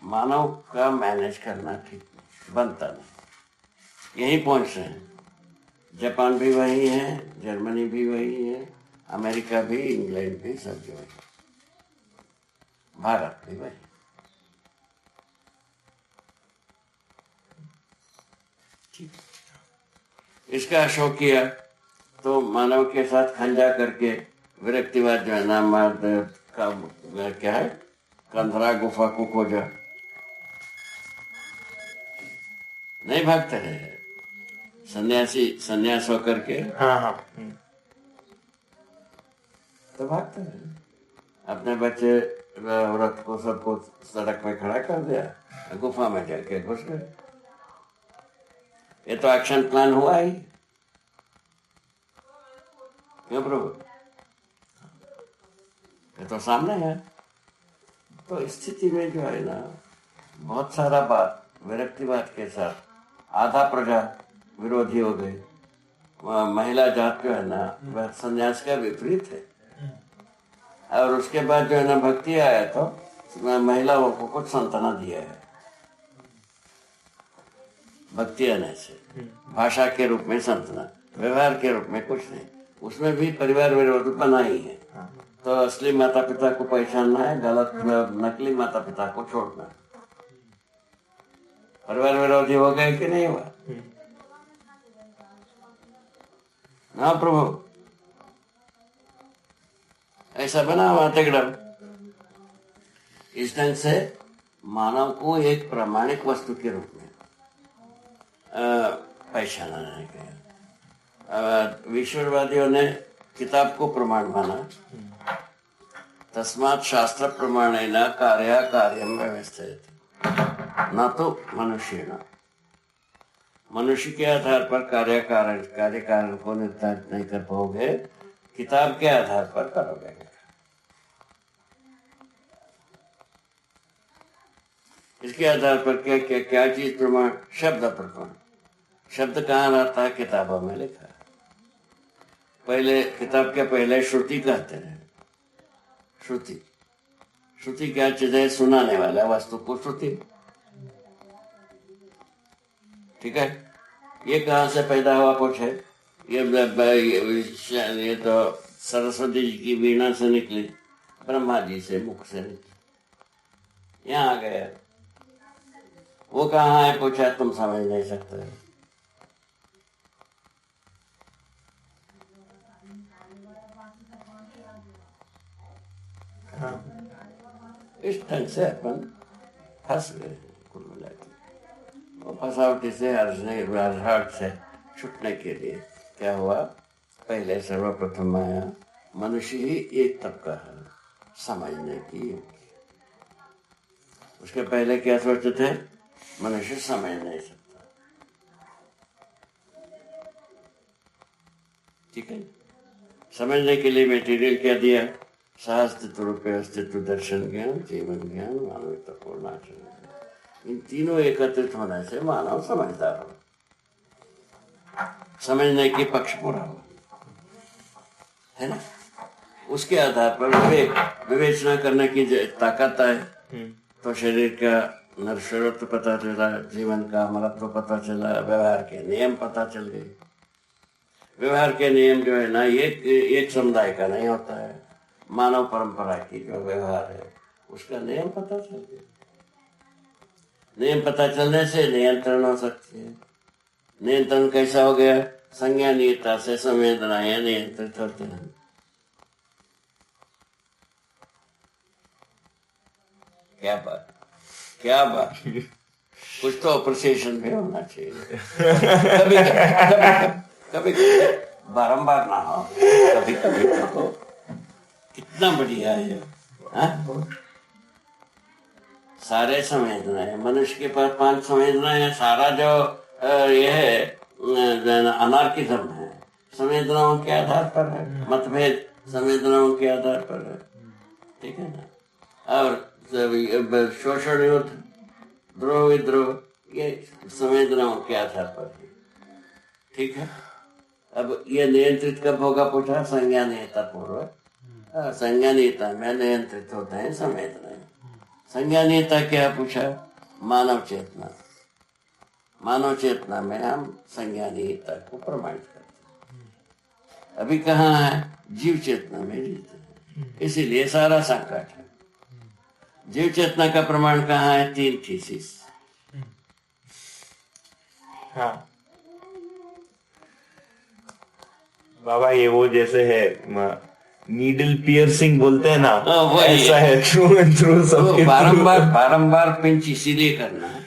मानव का मैनेज करना ठीक नहीं, बनता नहीं। यहीं पहुंच रहे हैं। जापान भी वही है, जर्मनी भी वही है, अमेरिका भी, इंग्लैंड भी, सब जो है, भारत भी वही। इसका शौक किया तो मानव के साथ खंजा करके विरक्तिवाद जो है ना, का क्या है, कंधरा गुफा को खोजा। नहीं भागते हैं सन्यासी, सन्यास होकर के। हाँ हाँ, तो भागते हैं। अपने बच्चे औरत को सबको सड़क में खड़ा कर दिया, गुफा में जाके घुस गए। ये तो एक्शन प्लान हुआ ही। क्यों प्रभु? ये तो सामने है। तो स्थिति में जो है ना, बहुत सारा बात विरक्तिवाद के साथ आधा प्रजा विरोधी हो गई। महिला जात जो है ना, वह संन्यास का विपरीत है। और उसके बाद जो है ना, भक्ति आया तो महिलाओं को कुछ सांत्वना दिया है भक्ति आने से। भाषा के रूप में सांत्वना, व्यवहार के रूप में कुछ नहीं। उसमें भी परिवार विरोध बना ही है। तो असली माता पिता को पहचानना है, गलत नकली माता पिता को छोड़ना है। परिवार विरोधी हो गए कि नहीं हुआ? ना प्रभु, ऐसा बना हुआ तिगड़म। इस ढंग से मानव को एक प्रामाणिक वस्तु के रूप में पहचाना नहीं गया। विश्ववादियों ने किताब को प्रमाण माना, तस्मात् शास्त्र प्रमाणेन कार्य कार्यम व्यवस्थित, न तो मनुष्य मनुष्य के आधार पर कार्य कारण को निर्धारित नहीं कर पाओगे, किताब के आधार पर करोगे। इसके आधार पर क्या क्या क्या चीज प्रमाण? शब्द प्रमाण। शब्द कहाँ रहता है? किताबों में लिखा है। पहले किताब के पहले श्रुति कहते हैं। श्रुति क्या चीज है? सुनाने वाला वस्तु को श्रुति। ठीक है। ये कहाँ से पैदा हुआ? कुछ है ये तो सरस्वती जी की वीणा से निकली, ब्रह्मा जी से मुख से निकली, यहाँ आ गया। वो कहाँ है? पूछा, तुम समझ नहीं सकते। इस ढंग से अपन फंस गए कुल मिला के। वो फंसावटी से हर्षाहट से छूटने के लिए क्या हुआ? पहले सर्वप्रथम आया मनुष्य ही एक तबका है समझने की। उसके पहले क्या सोचते थे? मनुष्य समझ नहीं सकता। ठीक है। समझने के लिए मटेरियल क्या दिया? सहअस्तित्व रूपे अस्तित्व, दर्शन ज्ञान, जीवन ज्ञान, मानवता पूर्ण आचरण। इन तीनों एकत्रित होने से मानव समझदार हो, समझने के पक्ष पूरा हो, है ना। उसके आधार पर विवेचना करने की ताकत है। तो शरीर का नश्वरत्व पता चला, जीवन का अमरत्व पता चला, व्यवहार के नियम पता चल गए। व्यवहार के नियम जो है ना, एक समुदाय का नहीं होता है। मानव परंपरा की जो व्यवहार है उसका नियम पता चल गया। नियम पता चलने से नियंत्रण हो सकती है। नियंत्रण कैसा हो गया? संज्ञानीयता से संवेदनाएं नियंत्रित होते हैं। क्या बात, क्या बात। कुछ तो अप्रिसिएशन भी होना चाहिए। कभी बारंबार ना हो, कभी कभी तो हो। कितना बढ़िया है। सारे संवेदनाएं, मनुष्य के पास 5 संवेदनाएं हैं। सारा जो ये है अनार्किज्म है, संवेदनाओं के आधार पर है। मतभेद संवेदनाओं के आधार पर है। ठीक है ना। और शोषण युद्ध, द्रोह विद्रोह, ये संवेदनाओं के आधार पर है। ठीक है। अब ये नियंत्रित कब होगा? पूछा, संज्ञानीयता पूर्वक। संज्ञानीयता में नियंत्रित होते हैं संवेदनाएं। संज्ञानीयता क्या पूछा? मानव चेतना। मानव चेतना में हम संज्ञानीयता को प्रमाणित करते हैं। अभी कहाँ है? जीव चेतना में जीते हैं। इसीलिए सारा संकट है। जीव चेतना का प्रमाण कहाँ है? 3 थीसिस। हाँ बाबा, ये वो जैसे है नीडल पियर्सिंग बोलते हैं ना, ऐसा है। थ्रू एंड थ्रू सब बारंबार पिंच इसीलिए करना है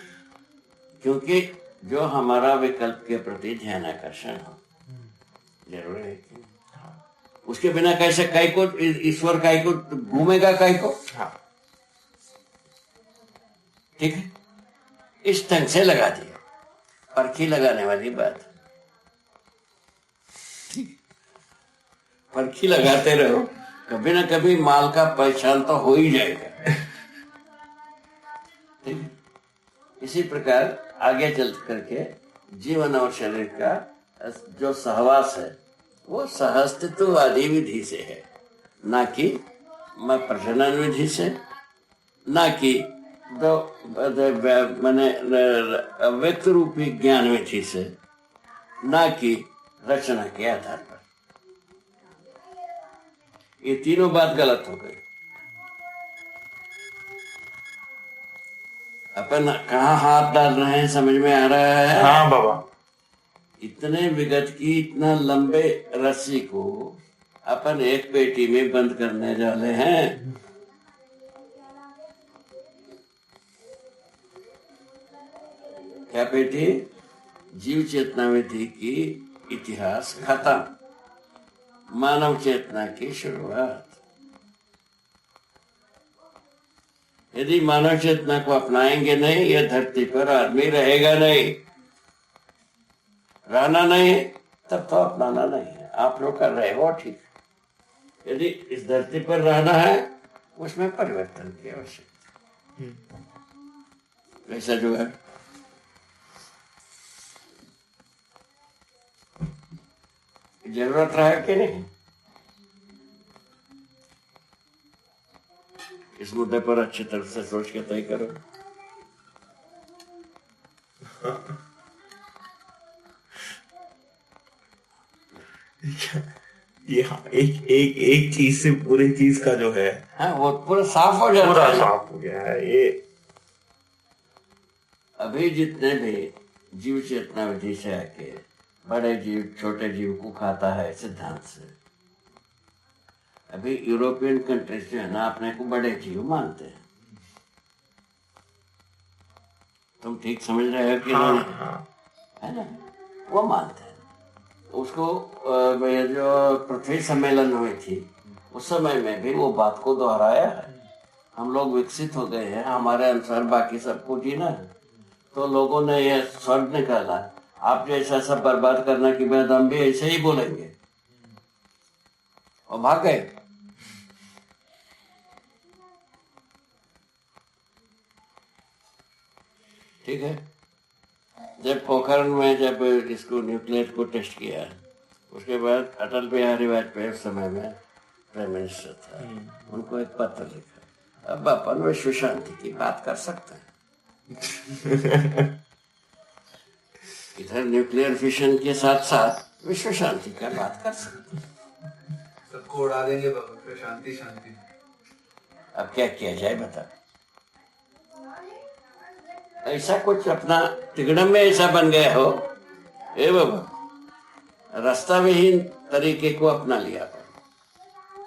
क्योंकि जो हमारा विकल्प के प्रति ध्यान आकर्षण हो जरूर है। उसके बिना कैसे काय को ईश्वर काय को घूमेगा? काय को? ठीक है। इस ढंग से लगा दिया। परखी लगाने वाली बात। परखी लगाते रहो, कभी ना कभी माल का पहचान तो हो ही जाएगा। ठीक है। इसी प्रकार आगे चल करके जीवन और शरीर का जो सहवास है वो सहअस्तित्ववादी विधि से है, ना कि प्रजनन विधि से, ना कि मैंने व्यक्त रूपी ज्ञान विधि से, ना कि रचना के आधार पर। ये तीनों बात गलत हो गई। अपन कहाँ हाथ डाल रहे हैं समझ में आ रहा है? हाँ बाबा। इतने विगत की इतना लंबे रस्सी को अपन एक पेटी में बंद करने वाले हैं। क्या बेटी? जीव चेतना विधि की इतिहास खत्म, मानव चेतना की शुरुआत। यदि मानव चेतना को अपनाएंगे नहीं, यह धरती पर आदमी रहेगा नहीं। रहना नहीं तब तो अपनाना नहीं है। आप लोग कर रहे हो ठीक। यदि इस धरती पर रहना है, उसमें परिवर्तन की आवश्यकता। कैसा जो है, जरूरत रहा कि नहीं? इस मुद्दे पर अच्छी तरह से सोच के तय करो। ये एक एक एक चीज से पूरी चीज का जो है, हाँ, वो पूरा साफ हो जाता पूरा है। साफ हो गया है। ये अभी जितने भी जीव चेतना विधि से आके बड़े जीव छोटे जीव को खाता है सिद्धांत से, अभी यूरोपियन कंट्रीज जो है ना, अपने को बड़े जीव मानते हैं। तुम ठीक समझ रहे हो कि नहीं? है ना, वो मानते हैं उसको। ये जो पृथ्वी सम्मेलन हुई थी, उस समय में भी वो बात को दोहराया है। हम लोग विकसित हो गए हैं, हमारे अनुसार बाकी सबको जीना है, तो लोगों ने यह स्वर्ग निकाला। आप जैसा सब बर्बाद करने के बाद हम भी ऐसे ही बोलेंगे और भाग गए। ठीक है, जब पोखरण में जब इसको न्यूक्लियर को टेस्ट किया, उसके बाद अटल बिहारी वाजपेयी उस समय में प्राइम मिनिस्टर था, उनको एक पत्र लिखा, अब अपन विश्व शांति की बात कर सकते हैं। इधर न्यूक्लियर फिशन के साथ साथ विश्व शांति का बात कर सकते हैं। सबको उड़ा देंगे बाबा, फिर शांति शांति। अब क्या किया जाए बता? ऐसा कुछ अपना तिगड़म में ऐसा बन गया हो, ए बाबा, रास्ता विहीन तरीके को अपना लिया।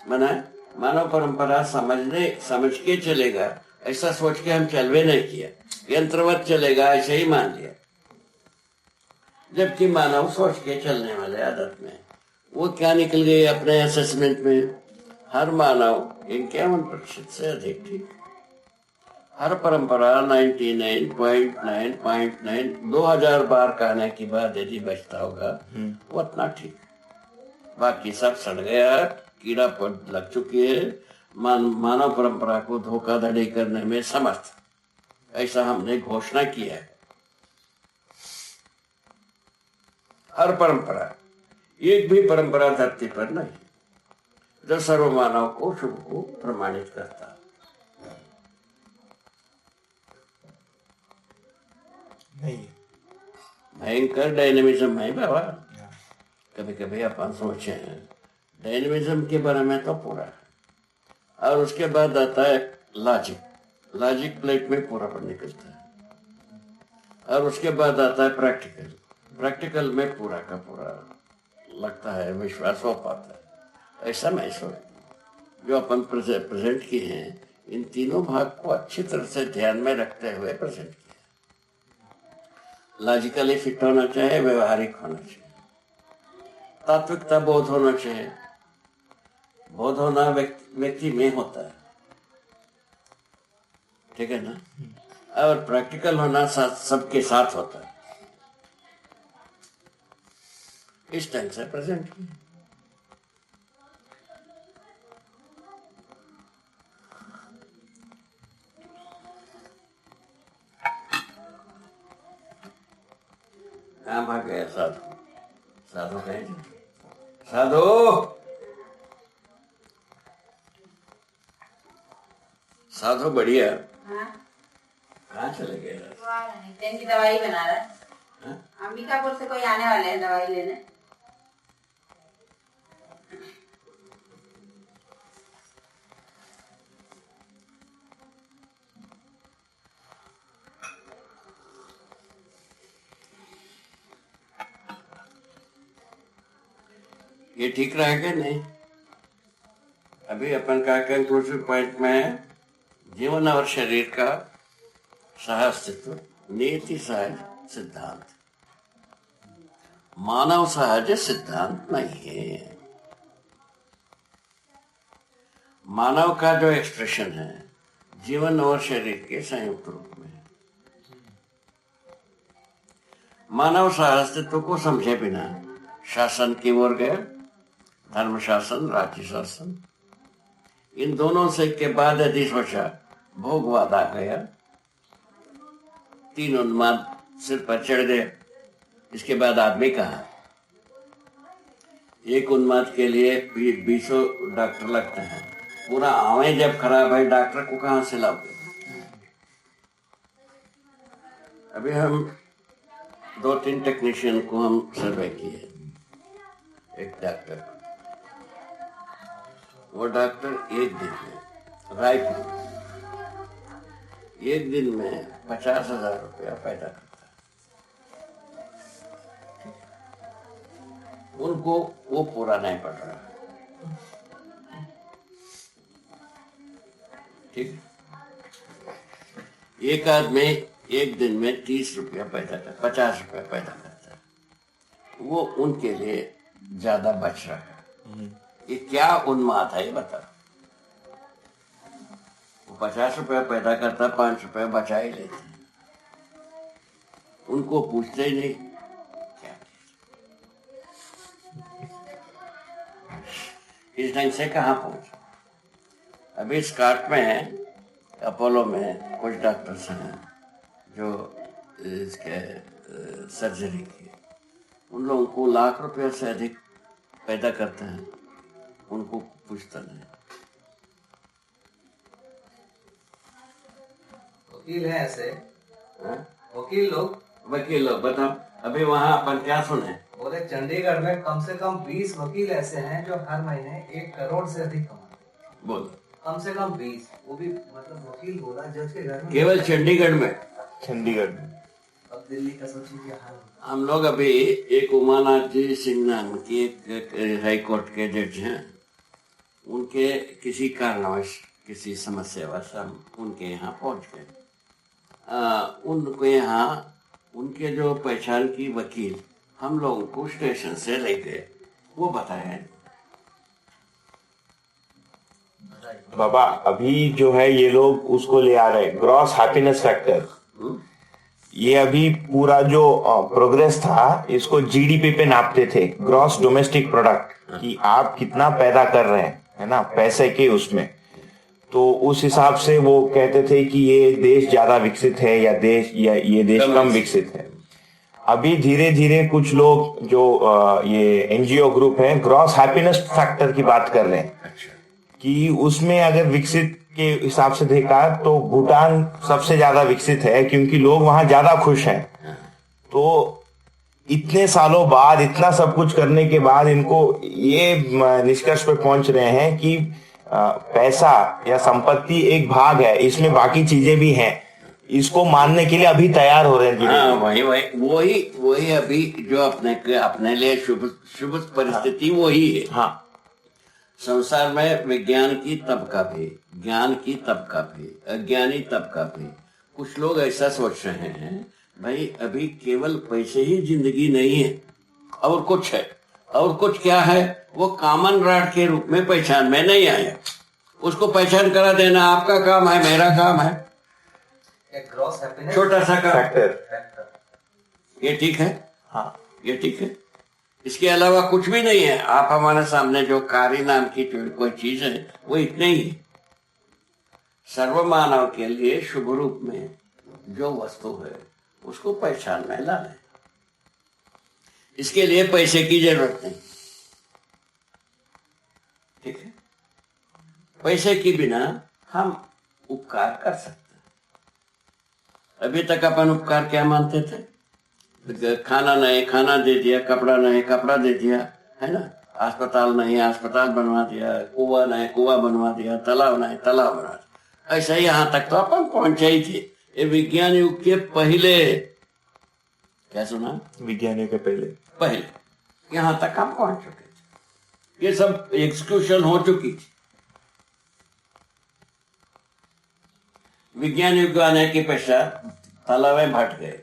मना मानव परंपरा समझ के चलेगा, ऐसा सोच के हम चलवे नहीं किया। यंत्रवत चलेगा ऐसे ही मान लिया, जबकि मानव सोच के चलने वाले आदत में वो क्या निकल गई अपने असेसमेंट में, हर मानव 51% से अधिक ठीक। हर परंपरा 99.9.9 2000 बार कहने के बाद यदि बचता होगा वो उतना ठीक। बाकी सब सड़ गया, कीड़ा लग चुकी है। मानव परंपरा को धोखाधड़ी करने में समर्थ, ऐसा हमने घोषणा किया है। हर परंपरा, एक भी परंपरा धरती पर नहीं जो सर्वमानव को शुभ को प्रमाणित करता। नहीं, भयंकर डायनेमिज्म है बाबा। कभी कभी अपन सोचे हैं डायनेमिज्म के बारे में तो पूरा है, और उसके बाद आता है लॉजिक। लॉजिक प्लेट में पूरा पर निकलता है, और उसके बाद आता है प्रैक्टिकल। प्रैक्टिकल में पूरा का पूरा लगता है विश्वास हो पाता है। ऐसा मैं सोचता, जो अपन प्रेजेंट किए हैं, इन तीनों भाग को अच्छी तरह से ध्यान में रखते हुए प्रेजेंट किया। लॉजिकली फिट होना चाहिए, व्यवहारिक होना चाहिए, तात्विकता बोध होना चाहिए। बोध होना व्यक्ति में होता है, ठीक है ना, और प्रैक्टिकल होना सबके साथ होता है। इस ढंग से प्रेजेंट किया। कहाँ भाग गया साधु? साधु कहीं, साधु साधु बढ़िया। हाँ? कहाँ चले गए? ट्रेन की दवाई बना रहा है। अंबिकापुर से कोई आने वाले हैं दवाई लेने। ये ठीक रहेगा नहीं? अभी अपन का कंक्लूसिव पॉइंट में जीवन और शरीर का सह अस्तित्व, नियति सहज सिद्धांत, मानव सहज सिद्धांत नहीं है। मानव का जो एक्सप्रेशन है जीवन और शरीर के संयुक्त रूप में, मानव अस्तित्व को समझे बिना शासन की ओर गया, धर्म शासन, राज्य शासन, इन दोनों से के बाद यदि सोचा भोगवाद आ गया, 3 उन्माद सिर पर चढ़ गए। इसके बाद आदमी कहा, एक उन्माद के लिए 20 डॉक्टर लगते हैं, पूरा आवे जब खराब है डॉक्टर को कहां से लाओगे? अभी हम 2-3 टेक्नीशियन को हम सर्वे किए, एक डॉक्टर, वो डॉक्टर एक दिन में रायपुर एक दिन में 50,000 रुपया पैदा करता है। उनको वो पूरा नहीं पड़ रहा, ठीक। एक आदमी एक दिन में 30 रुपया पैदा करता, 50 रुपया पैदा करता है, वो उनके लिए ज्यादा बच रहा है। ये क्या उन्माद है ये बता। वो 50 रुपया पैदा करता, 5 रुपया बचा ही लेता, उनको पूछते ही नहीं क्या। इस ढंग से कहाँ पहुंचा? अभी स्कॉट में, अपोलो में कुछ डॉक्टर्स हैं जो इसके सर्जरी की, उन लोगों को लाख रुपया से अधिक पैदा करते हैं, उनको पूछता नहीं। वकील है ऐसे, हाँ? वकील लोग बताओ, अभी वहाँ अपन क्या सुने? बोले चंडीगढ़ में कम से कम 20 वकील ऐसे हैं जो हर महीने 1 करोड़ से अधिक कमाते हैं। बोलो, कम से कम 20, वो भी मतलब वकील बोला जज के घर में, केवल चंडीगढ़ में। चंडीगढ़ में। अब दिल्ली का सोचिए क्या हाल है। हम लोग अभी एक उमानाथ जी सिंह नाम की एक हाई कोर्ट के जज हैं, उनके किसी कारणवश किसी समस्यावश हम उनके यहाँ पहुंच गए। उनको यहाँ उनके जो पहचान की वकील हम लोगों को स्टेशन से ले गए, वो बताए बाबा अभी जो है ये लोग उसको ले आ रहे हैं, ग्रॉस हैप्पीनेस फैक्टर। ये अभी पूरा जो प्रोग्रेस था इसको जीडीपी पे नापते थे, ग्रॉस डोमेस्टिक प्रोडक्ट, कि आप कितना पैदा कर रहे हैं, है ना, पैसे के उसमें। तो उस हिसाब से वो कहते थे कि ये देश ज्यादा विकसित है या ये देश कम विकसित है। अभी धीरे धीरे कुछ लोग जो ये एनजीओ ग्रुप है, ग्रॉस हैप्पीनेस फैक्टर की बात कर रहे हैं कि उसमें अगर विकसित के हिसाब से देखा तो भूटान सबसे ज्यादा विकसित है, क्योंकि लोग वहां ज्यादा खुश हैं। तो इतने सालों बाद इतना सब कुछ करने के बाद इनको ये निष्कर्ष पे पहुंच रहे हैं कि पैसा या संपत्ति एक भाग है, इसमें बाकी चीजें भी हैं, इसको मानने के लिए अभी तैयार हो रहे हैं। हाँ, वही अभी जो अपने लिए शुभ परिस्थिति वही है। हाँ, संसार में विज्ञान की तबका भी, ज्ञान की तबका भी, अज्ञानी तबका भी। कुछ लोग ऐसा सोच रहे हैं भाई अभी केवल पैसे ही जिंदगी नहीं है, और कुछ है, और कुछ क्या है, वो कॉमन रॉड के रूप में पहचान में नहीं आया, उसको पहचान करा देना आपका काम है, मेरा काम है, ग्रॉस हैप्पीनेस छोटा सा काम। फैक्टर, ये ठीक है, हाँ, ये ठीक है, इसके अलावा कुछ भी नहीं है। आप हमारे सामने जो कार्य नाम की कोई चीज है वो इतने ही है। सर्व मानव के लिए शुभ रूप में जो वस्तु है उसको पहचान में ला लें, इसके लिए पैसे की जरूरत नहीं, ठीक है। पैसे के बिना हम उपकार कर सकते हैं। अभी तक अपन उपकार क्या मानते थे? खाना नहीं, खाना दे दिया, कपड़ा नहीं, कपड़ा दे दिया, है ना, अस्पताल नहीं, अस्पताल बनवा दिया, कुआं नहीं, कुआं बनवा दिया, तालाब नहीं, तालाब बना दिया। ऐसा ही यहाँ तक तो अपन पहुंचे ही थे। ये विज्ञान युग के पहले, क्या सुना, विज्ञानियों के पहले यहाँ तक हम पहुंच चुके थे। ये सब एग्जीक्यूशन हो चुकी थी। विज्ञान युग आने के पश्चात तालाबें भट गए,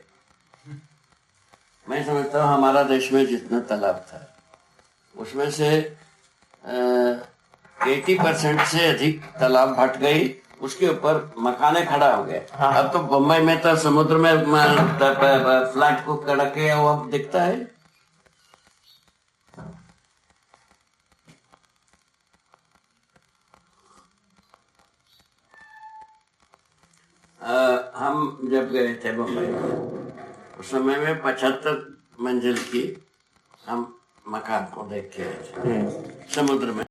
मैं समझता हूँ हमारा देश में जितना तालाब था उसमें से 80% से अधिक तालाब हट गई, उसके ऊपर मकाने खड़ा हो गए। हाँ। अब तो बम्बई में तो समुद्र में फ्लैट को खड़ा के वो अब दिखता है। हम जब गए थे बम्बई में उस समय में 75 मंजिल की हम मकान को देख के आए थे समुद्र में।